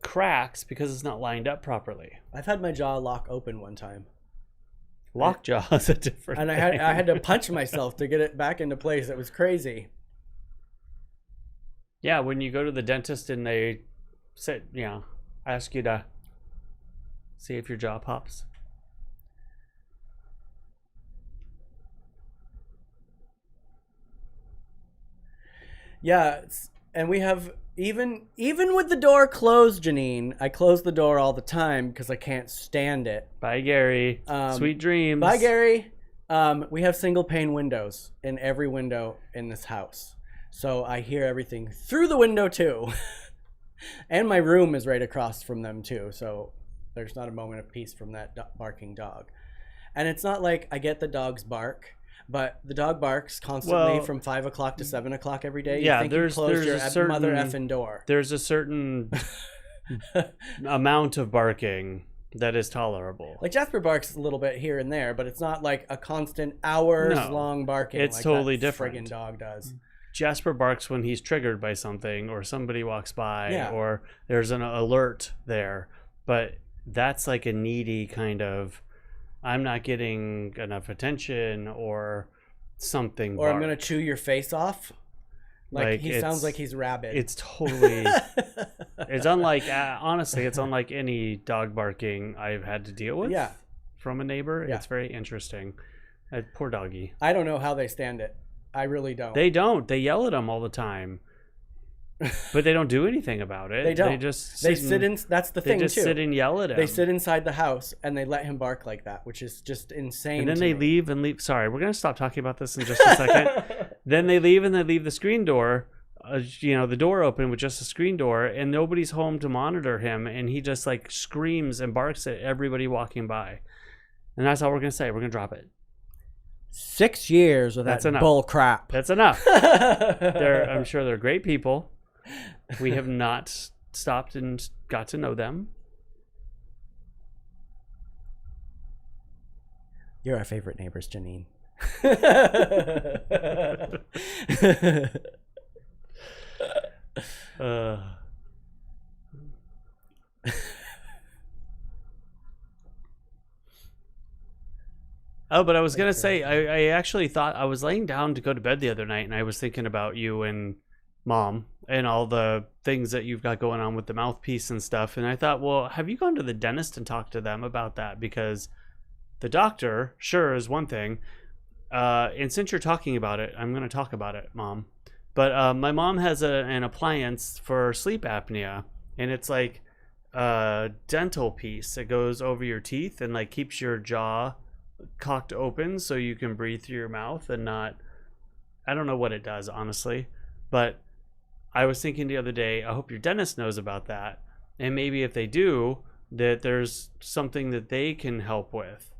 cracks because it's not lined up properly.
I've had my jaw lock open one time.
Lockjaw is a different
And
thing.
I had to punch myself to get it back into place. It was crazy.
Yeah, when you go to the dentist and they ask you to see if your jaw pops.
Yeah, and we have even with the door closed, Janine. I close the door all the time because I can't stand it.
Bye, Gary. Sweet dreams.
Bye, Gary. We have single pane windows in every window in this house, so I hear everything through the window too. And my room is right across from them too, so there's not a moment of peace from that barking dog. And it's not like I get the dog's bark. But the dog barks constantly from 5 o'clock to 7 o'clock every day.
Yeah,
you think
there's
you closed your
a certain,
mother effing door.
There's a certain amount of barking that is tolerable.
Like Jasper barks a little bit here and there, but it's not like a constant hours-long barking.
It's
like
totally
that
different.
Friggin' dog does.
Jasper barks when he's triggered by something, or somebody walks by,
Yeah.
or there's an alert there. But that's like a needy kind of, I'm not getting enough attention, or something.
Or I'm gonna chew your face off. Like he sounds
it's-
like he's rabid.
It's totally. It's unlike, honestly, it's unlike any dog barking I've had to deal with.
Yeah.
From a neighbor.
Yeah.
It's very interesting. Poor doggy.
I don't know how they stand it. I really don't.
They don't. They yell at him all the time. But they don't do anything about it.
They don't.
They just
sit in. That's the thing
They just
too.
sit and yell at him.
They sit inside the house and they let him bark like that, which is just insane.
and then
to
they
me.
leave. Sorry, we're gonna stop talking about this in just a second. Then they leave, and they leave the screen door, the door open with just a screen door, and nobody's home to monitor him, and he just like screams and barks at everybody walking by. And that's all we're gonna say. We're gonna drop it.
6 years of
That's
that
enough.
bull crap.
That's enough. I'm sure they're great people. We have not stopped and got to know them.
You're our favorite neighbors, Janine.
Oh, but I was going to say, I actually thought I was laying down to go to bed the other night, and I was thinking about you and Mom and all the things that you've got going on with the mouthpiece and stuff. And I thought, well, have you gone to the dentist and talked to them about that? Because the doctor, sure, is one thing. And since you're talking about it, I'm going to talk about it, Mom. But my mom has an appliance for sleep apnea, and it's like a dental piece that goes over your teeth and like keeps your jaw cocked open so you can breathe through your mouth and not, I don't know what it does, honestly. But I was thinking the other day, I hope your dentist knows about that. And maybe if they do, that there's something that they can help with.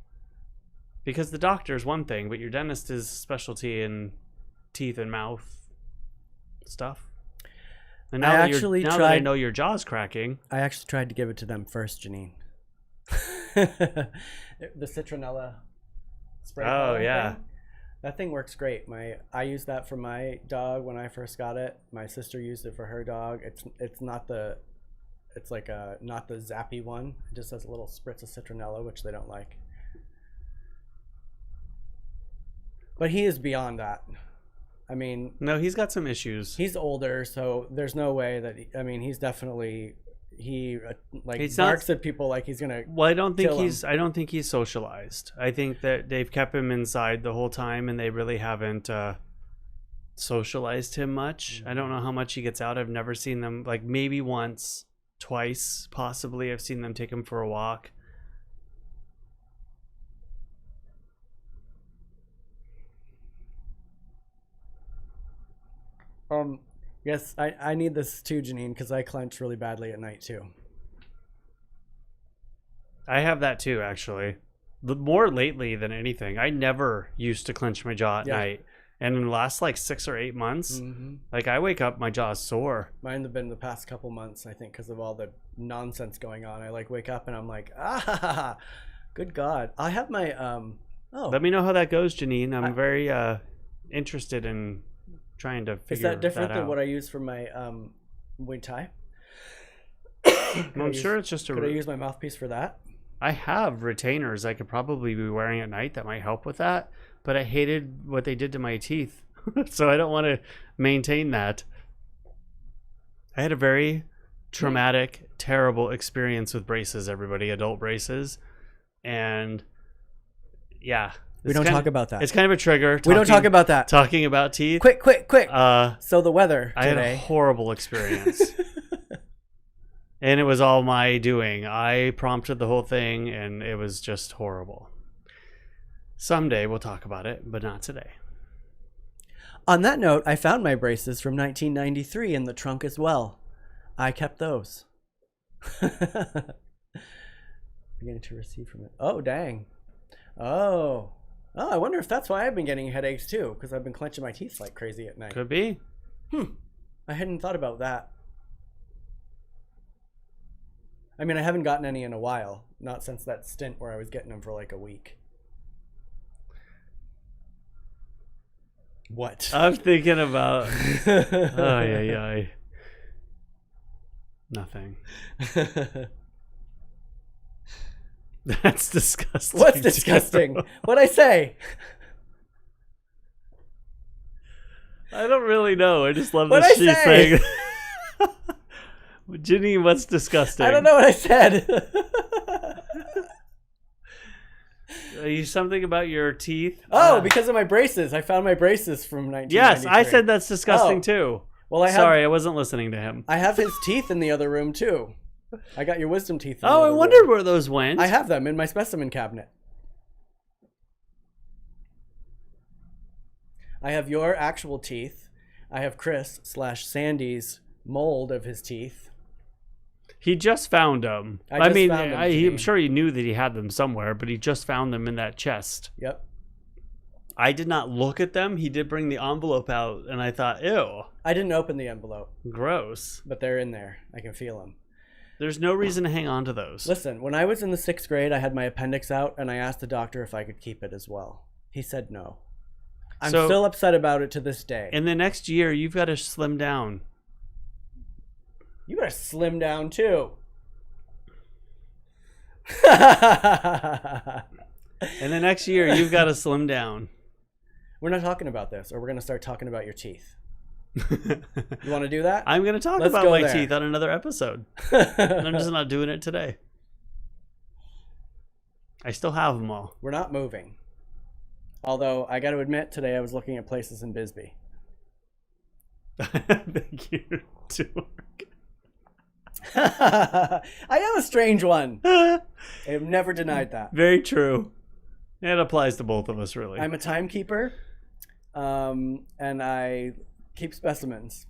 Because the doctor is one thing, but your dentist is specialty in teeth and mouth stuff. And now, that I know your jaw's cracking.
I actually tried to give it to them first, Janine. The citronella spray.
Oh, yeah.
thing. That thing works great. I used that for my dog when I first got it. My sister used it for her dog. It's not the not the zappy one. It just has a little spritz of citronella, which they don't like. But he is beyond that. I mean,
No, he's got some issues.
he's older, so there's no way that he's definitely
He's
barks at people like he's gonna.
Well, I don't think
kill him.
I don't think he's socialized. I think that they've kept him inside the whole time, and they really haven't socialized him much. I don't know how much he gets out. I've never seen them, like maybe once, twice, possibly. I've seen them take him for a walk.
Yes, I need this too, Janine, because I clench really badly at night too.
I have that too, actually. More lately than anything. I never used to clench my jaw at night. And in the last like 6 or 8 months, like I wake up, my jaw's sore.
Mine have been the past couple months, I think, because of all the nonsense going on. I wake up and I'm like, good God. I have my
Let me know how that goes, Janine. I'm very interested in trying to figure that out.
Is that different than what I use for my Muay Thai?
I'm sure it's just
Could I use my mouthpiece for that?
I have retainers I could probably be wearing at night that might help with that, but I hated what they did to my teeth. So I don't want to maintain that. I had a very traumatic, terrible experience with braces, everybody, adult braces. And yeah.
We don't talk about that.
It's kind of a trigger.
We don't talk about that.
Talking about teeth.
Quick. So the weather today.
I had a horrible experience. And it was all my doing. I prompted the whole thing, and it was just horrible. Someday we'll talk about it, but not today.
On that note, I found my braces from 1993 in the trunk as well. I kept those. Beginning to receive from it. Oh, dang. Oh, I wonder if that's why I've been getting headaches too, because I've been clenching my teeth like crazy at night.
Could be.
I hadn't thought about that. I mean, I haven't gotten any in a while. Not since that stint where I was getting them for like a week. What?
I'm thinking about... Nothing. That's disgusting.
What's disgusting? What'd I say?
I don't really know. I just love
What'd
this
I
she's
say?
saying. Ginny, what's disgusting?
I don't know what I said.
Are you something about your teeth?
Because of my braces. I found my braces from 1993.
Yes, I said that's disgusting too.
Well,
I wasn't listening to him.
I have his teeth in the other room too. I got your wisdom teeth.
I wondered where those went.
I have them in my specimen cabinet. I have your actual teeth. I have Chris/Sandy's mold of his teeth.
He just found them. I'm sure he knew that he had them somewhere, but he just found them in that chest.
Yep.
I did not look at them. He did bring the envelope out, and I thought, ew.
I didn't open the envelope.
Gross.
But they're in there. I can feel them.
There's no reason to hang on to those.
Listen, when I was in the 6th grade, I had my appendix out, and I asked the doctor if I could keep it as well. He said no. I'm still upset about it to this day.
In the next year, you've got to slim down.
You gotta slim down too.
In the next year, you've got to slim down.
We're not talking about this, or we're gonna start talking about your teeth. You want to do that?
I'm gonna talk about my teeth on another episode. I'm just not doing it today. I still have them all.
We're not moving. Although I got to admit, today I was looking at places in Bisbee.
Thank you.
I am a strange one. I have never denied that.
Very true. It applies to both of us, really.
I'm a timekeeper, and I keep specimens.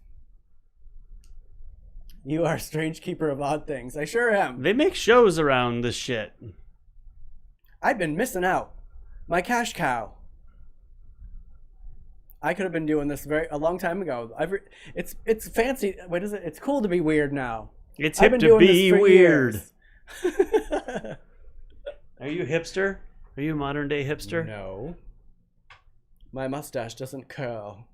You are a strange keeper of odd things. I sure am.
They make shows around this shit.
I've been missing out. My cash cow. I could have been doing this a long time ago. It's fancy. What is it? It's cool to be weird now.
It's hip to be weird. Are you a hipster? Are you a modern day hipster?
No. My mustache doesn't curl.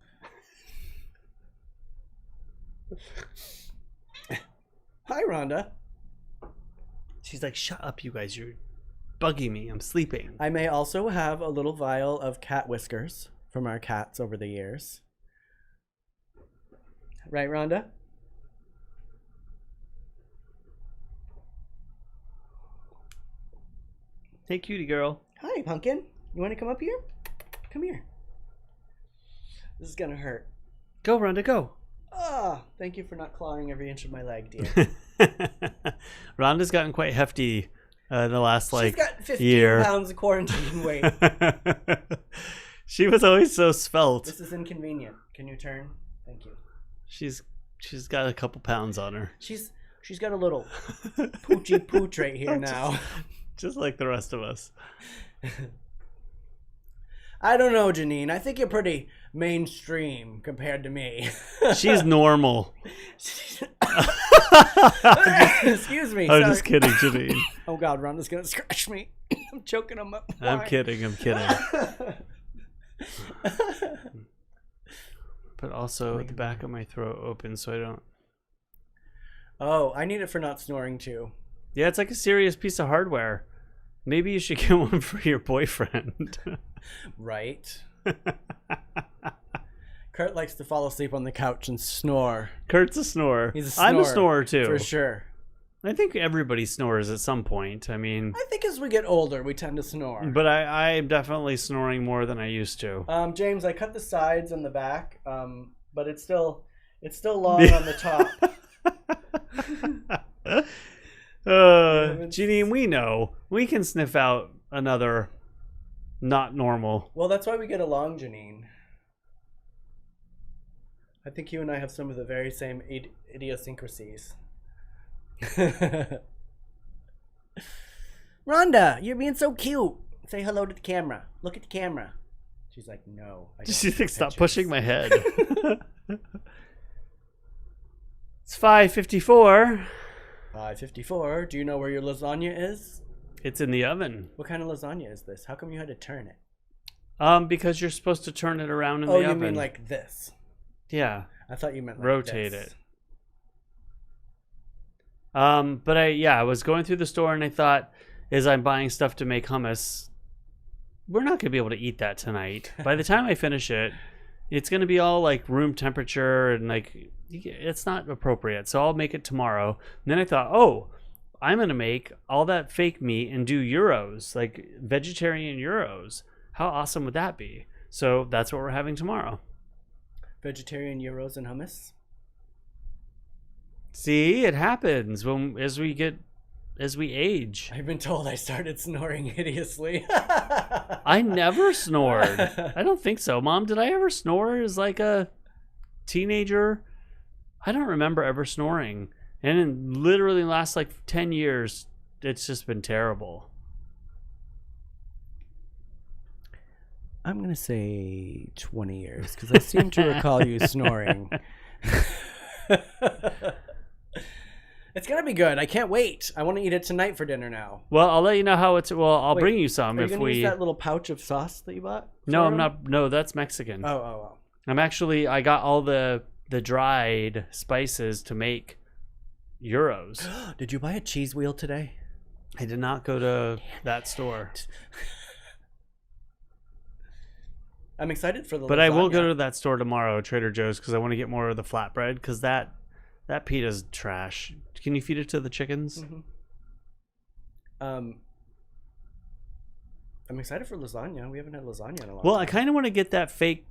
Hi, Rhonda.
She's like, shut up, you guys. You're bugging me. I'm sleeping.
I may also have a little vial of cat whiskers from our cats over the years. Right, Rhonda?
Hey, cutie girl.
Hi, Pumpkin. You want to come up here? Come here. This is gonna hurt.
Go, Rhonda, go.
Ah, thank you for not clawing every inch of my leg, dear.
Rhonda's gotten quite hefty the last
She's got 15
year.
pounds of quarantine weight.
She was always so svelte.
This is inconvenient. Can you turn? Thank you.
She's got a couple pounds on her.
She's got a little poochy pooch right here now.
Just like the rest of us.
I don't know, Janine. I think you're pretty mainstream compared to me.
She's normal.
Excuse me.
I'm
sorry.
just kidding, Janine.
Oh God, Rhonda's gonna scratch me. I'm choking him up.
I'm kidding. But also the back of my throat open so I don't.
Oh, I need it for not snoring too.
Yeah, it's like a serious piece of hardware. Maybe you should get one for your boyfriend.
Right. Kurt likes to fall asleep on the couch and snore.
Kurt's a snorer.
He's a
I'm a
snorer,
snorer too.
For sure.
I think everybody snores at some point. I mean,
I think as we get older, we tend to snore.
but I'm definitely snoring more than I used to.
James, I cut the sides and the back, but it's still long on the top.
Janine, we know. We can sniff out another not normal.
Well, that's why we get along, Janine. I think you and I have some of the very same idiosyncrasies. Rhonda, you're being so cute. Say hello to the camera. Look at the camera. She's like, no. I don't
She
take
thinks, stop
pictures."
pushing my head. It's 5:54.
5:54. Do you know where your lasagna is?
It's in the oven.
What kind of lasagna is this? How come you had to turn it?
Because you're supposed to turn it around in
Oh,
the
you
oven.
mean like this?
Yeah.
I thought you meant like
Rotate
this.
it. But I was going through the store and I thought, as I'm buying stuff to make hummus, we're not gonna be able to eat that tonight. By the time I finish it, it's gonna be all like room temperature and like it's not appropriate. So I'll make it tomorrow. And then I thought, oh, I'm gonna make all that fake meat and do gyros, like vegetarian gyros. How awesome would that be? So that's what we're having tomorrow.
Vegetarian gyros and hummus.
See, it happens as we age.
I've been told I started snoring hideously.
I never snored. I don't think so. Mom, did I ever snore as like a teenager? I don't remember ever snoring. And in literally the last like 10 years, it's just been terrible.
I'm going to say 20 years because I seem to recall you snoring. It's going to be good. I can't wait. I want to eat it tonight for dinner now.
Well, I'll let you know how it's. Well, I'll
Wait,
bring you some
Are you
if
going to
we.
use that little pouch of sauce that you bought?
No,
for
I'm
him?
not. No, that's Mexican.
Oh.
I'm actually. I got all the dried spices to make gyros.
Did you buy a cheese wheel today?
I did not go to that store.
I'm excited for the
But I will
lasagna.
go to that store tomorrow, Trader Joe's, because I want to get more of the flatbread, because that pita's trash. Can you feed it to the chickens?
Mm-hmm. I'm excited for lasagna. We haven't had lasagna in a long
Well,
time.
I kind of want to get that fake.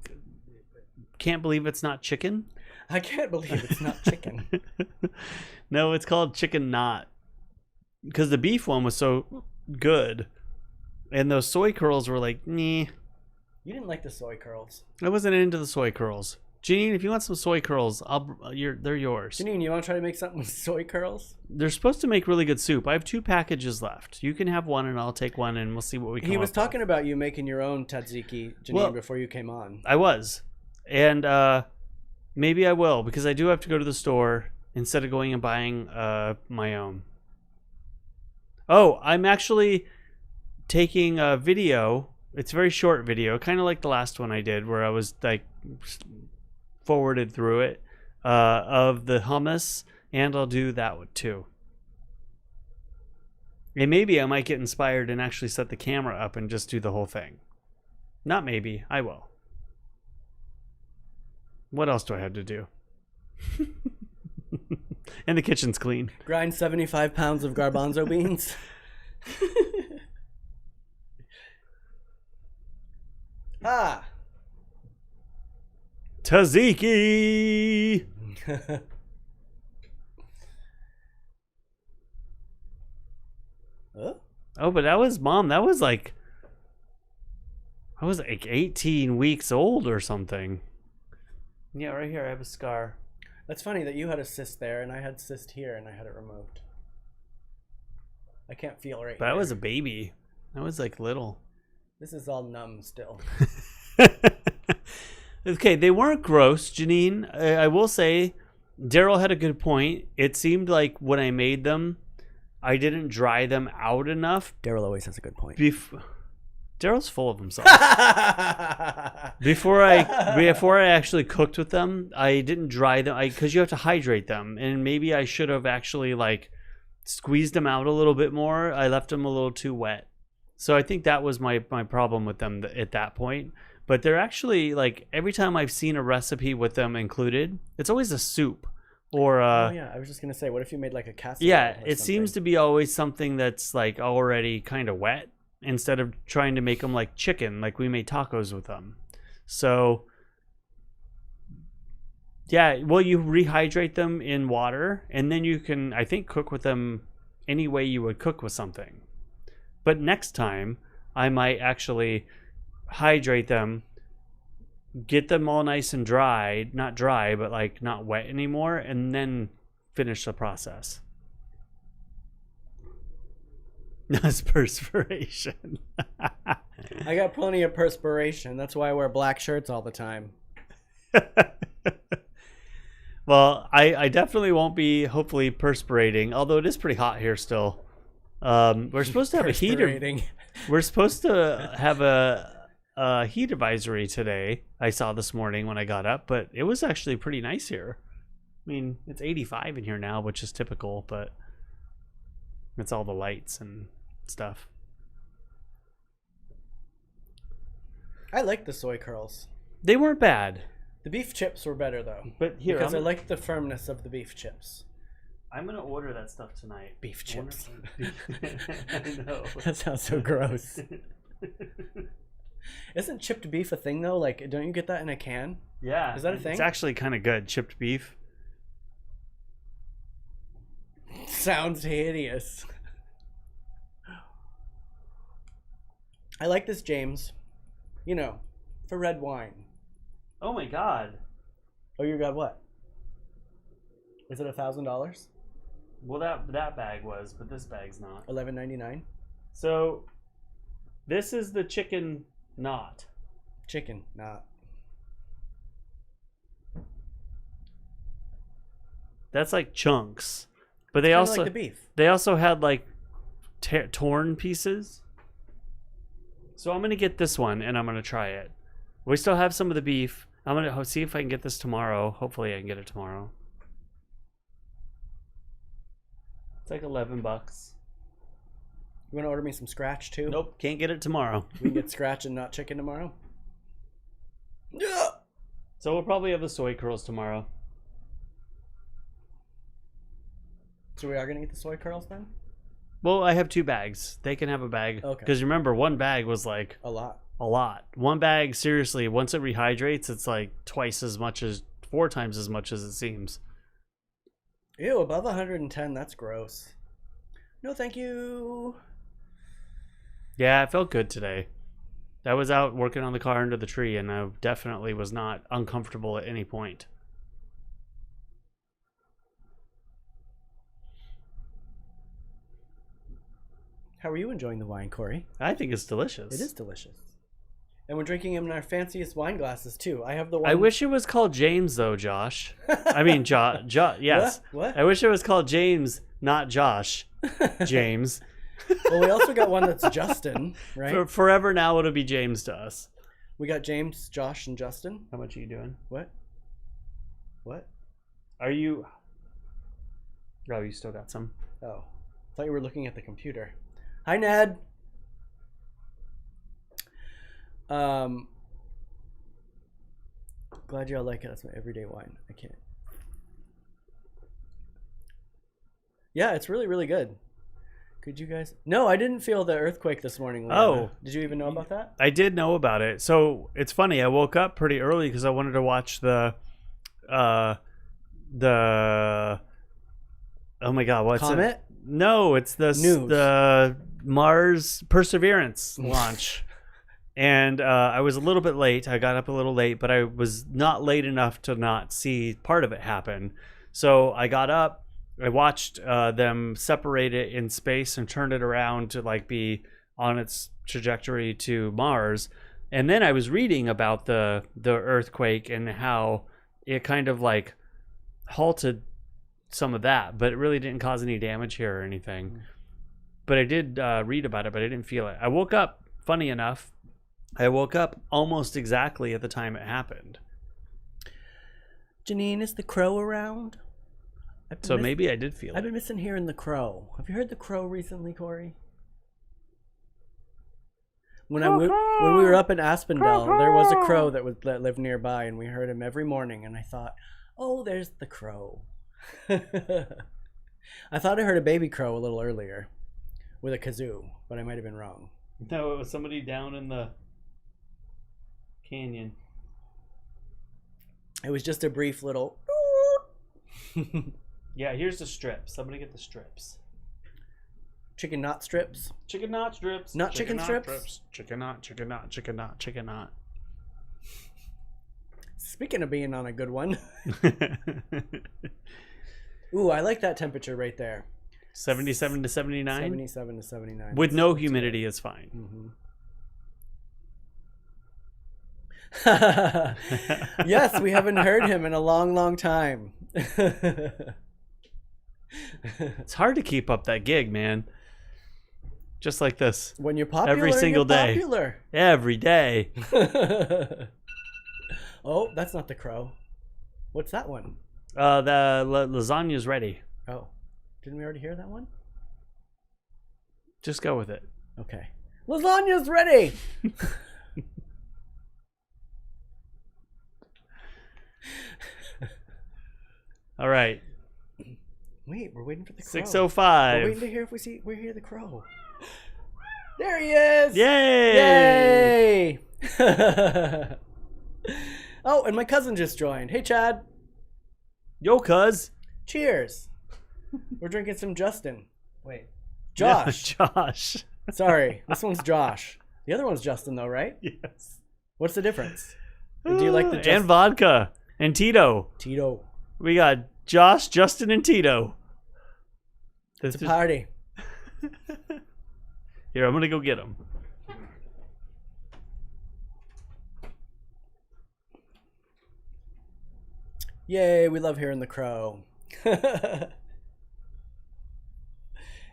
Can't believe it's not chicken.
I can't believe it's not chicken.
No, it's called chicken not, because the beef one was so good, and those soy curls were like, nah.
You didn't like the soy curls.
I wasn't into the soy curls. Janine, if you want some soy curls, they're yours.
Janine, you want to try to make something with soy curls?
They're supposed to make really good soup. I have 2 packages left. You can have one, and I'll take one, and we'll see what we can.
He was talking about you making your own tzatziki, Janine, before you came on.
I was, and maybe I will, because I do have to go to the store instead of going and buying my own. Oh, I'm actually taking a video It's a very short video, kind of like the last one I did where I was like forwarded through it of the hummus, and I'll do that one too. And maybe I might get inspired and actually set the camera up and just do the whole thing. Not maybe, I will. What else do I have to do? And the kitchen's clean.
Grind 75 pounds of garbanzo beans.
Tzatziki!
Huh?
Oh, but that was, Mom, that was like, I was like 18 weeks old or something. Yeah, right here, I have a scar.
That's funny that you had a cyst there and I had cyst here and I had it removed. I can't feel right
But
here.
I was a baby. I was like little.
This is all numb still.
Okay, they weren't gross, Janine. I will say, Derrol had a good point. It seemed like when I made them, I didn't dry them out enough.
Derrol always has a good point.
Derrol's full of himself. Before I actually cooked with them, I didn't dry them because you have to hydrate them, and maybe I should have actually like squeezed them out a little bit more. I left them a little too wet, so I think that was my problem with them at that point. But they're actually like every time I've seen a recipe with them included, it's always a soup or
oh yeah, I was just gonna say, what if you made like a casserole?
yeah, it seems to be always something that's like already kind of wet, instead of trying to make them like chicken, like we made tacos with them. So yeah, well, you rehydrate them in water and then you can, I think, cook with them any way you would cook with something. But next time I might actually hydrate them, get them all nice and dry, not dry, but like not wet anymore, and then finish the process. That's perspiration.
I got plenty of perspiration. That's why I wear black shirts all the time.
Well, I definitely won't be hopefully perspirating, although it is pretty hot here still. We're supposed to have a heater. We're supposed to have a heat advisory today. I saw this morning when I got up, but it was actually pretty nice here. I mean, it's 85 in here now, which is typical, but it's all the lights and stuff.
I like the soy curls.
They weren't bad.
The beef chips were better though.
But here,
because I like the firmness of the beef chips.
I'm gonna order that stuff tonight.
Beef chips.
I know.
That sounds so gross. Isn't chipped beef a thing though? Like, don't you get that in a can?
Yeah.
Is that a thing?
It's actually kind of good, chipped beef.
Sounds hideous. I like this, James. You know, for red wine.
Oh my god.
Oh, you got what? Is it $1,000?
Well, that bag was, but this bag's not.
$11.99.
So, this is the chicken knot.
Chicken, not.
That's like chunks, but they
Kinda
also
like the beef.
they also had like torn pieces. So I'm gonna get this one and I'm gonna try it. We still have some of the beef. I'm gonna see if I can get this tomorrow. Hopefully I can get it tomorrow. It's like $11.
You want to order me some scratch too?
Nope, can't get it tomorrow.
We can get scratch and not chicken tomorrow. Yeah.
So we'll probably have the soy curls tomorrow.
So we are gonna get the soy curls then?
Well, I have 2 bags. They can have a bag.
Okay.
Because remember, one bag was like
A lot.
a lot. One bag, seriously, once it rehydrates, it's like 4 times as much as it seems.
Ew, above 110, that's gross. No, thank you.
Yeah, it felt good today. I was out working on the car under the tree, and I definitely was not uncomfortable at any point.
How are you enjoying the wine, Cory?
I think it's delicious.
It is delicious. And we're drinking them in our fanciest wine glasses, too. I have the one...
I wish it was called James, though, Josh. I mean, yes.
What?
I wish it was called James, not Josh. James.
Well, we also got one that's Justin, right?
Forever now it'll be James to us.
We got James, Josh, and Justin.
How much are you doing?
What? What?
Are you... Oh, you still got some.
Oh, I thought you were looking at the computer. Hi, Ned. Glad y'all like it. That's my everyday wine. I can't. Yeah, it's really, really good. Could you guys? No, I didn't feel the earthquake this morning. Leanna.
Oh.
Did you even know about that?
I did know about it. So it's funny. I woke up pretty early because I wanted to watch the oh my God, what's
Comet?
it? No, it's the Mars Perseverance launch. And I was a little bit late. I got up a little late, but I was not late enough to not see part of it happen. So I got up. I watched them separate it in space and turn it around to like be on its trajectory to Mars. And then I was reading about the earthquake and how it kind of like halted some of that, but it really didn't cause any damage here or anything. But I did read about it, but I didn't feel it. I woke up, funny enough, I woke up almost exactly at the time it happened.
Janine, is the crow around?
So maybe I did feel it.
I've been missing hearing the crow. Have you heard the crow recently, Cory? When we were up in Aspendell, there was a crow that lived nearby, and we heard him every morning. And I thought, oh, there's the crow. I thought I heard a baby crow a little earlier with a kazoo, but I might have been wrong.
No, it was somebody down in the canyon.
It was just a brief little.
Yeah, here's the strips. Somebody get the strips.
Chicken knot strips.
Chicken knot strips.
Not chicken strips?
Chicken knot, chicken knot, chicken knot, chicken knot.
Speaking of being on a good one. Ooh, I like that temperature right there.
77 to 79?
77 to 79.
With no humidity is fine.
Mm-hmm. Yes, we haven't heard him in a long, long time.
It's hard to keep up that gig, man. Just like this.
When you're popular,
every single day.
Popular.
Every day.
Oh, that's not the crow. What's that one?
The lasagna's ready.
Oh, didn't we already hear that one?
Just go with it.
Okay. Lasagna's ready.
All right.
Wait, we're waiting for the crow.
6:05.
We're waiting to hear if we hear the crow. There he is!
Yay!
Yay! Oh, and my cousin just joined. Hey, Chad.
Yo, cuz.
Cheers. We're drinking some Justin. Wait.
Yeah,
Josh.
Josh.
Sorry, this one's Josh. The other one's Justin, though, right?
Yes.
What's the difference? And do you like the
And vodka. And Tito.
Tito.
We got Josh, Justin, and Tito.
It's a party.
Here, I'm going to go get them.
Yay, we love hearing the crow.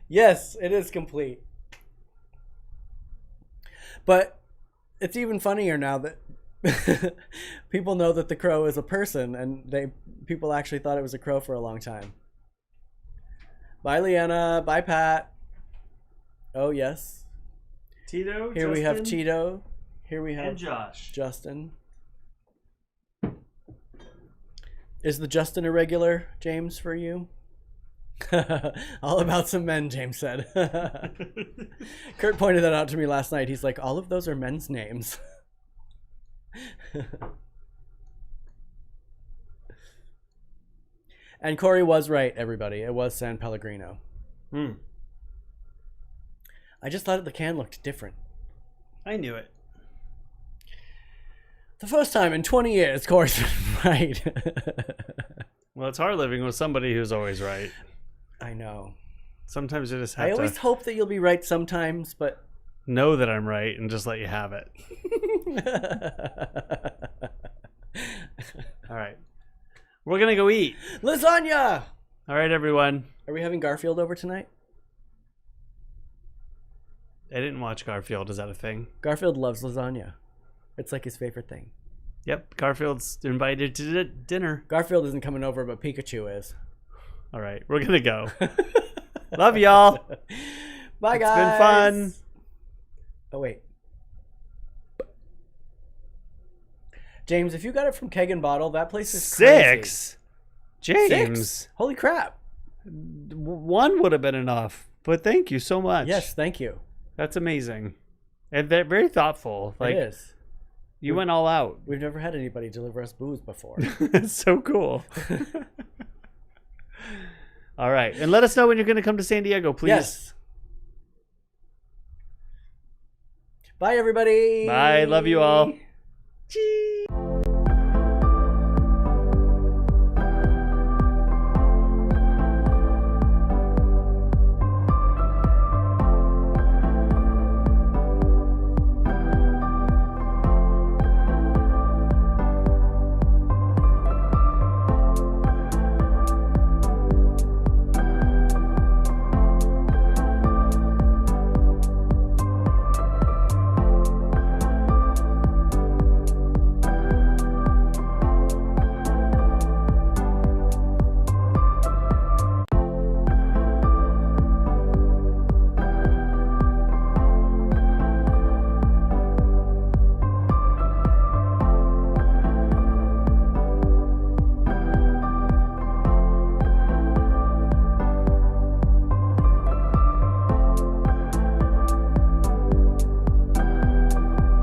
Yes, it is complete. But it's even funnier now that people know that the crow is a person, and people actually thought it was a crow for a long time. Bye, Leanna. Bye, Pat. Oh, yes.
Tito,
Here
Justin,
we have Tito. Here we have
and Josh.
Justin. Is the Justin irregular, James, for you? All about some men, James said. Kurt pointed that out to me last night. He's like, all of those are men's names. And Cory was right, everybody. It was San Pellegrino. I just thought the can looked different.
I knew it.
The first time in 20 years, Cory's been right.
Well, it's hard living with somebody who's always right.
I know.
Sometimes you just have
I always
to
hope that you'll be right sometimes, but...
know that I'm right and just let you have it. All right. We're going to go eat.
Lasagna!
All right, everyone.
Are we having Garfield over tonight?
I didn't watch Garfield. Is that a thing?
Garfield loves lasagna. It's like his favorite thing.
Yep, Garfield's invited to dinner.
Garfield isn't coming over, but Pikachu is.
All right, we're gonna go. Love y'all.
Bye, guys.
It's been fun.
Oh wait, James, if you got it from Keg and Bottle, that place is crazy.
6, James.
6? Holy crap!
1 would have been enough, but thank you so much.
Yes, thank you.
That's amazing, and they're very thoughtful. Like,
it is.
You went all out.
We've never had anybody deliver us booze before.
It's so cool. All right, and let us know when you're going to come to San Diego, please.
Yes. Bye, everybody.
Bye. Love you all. Cheese.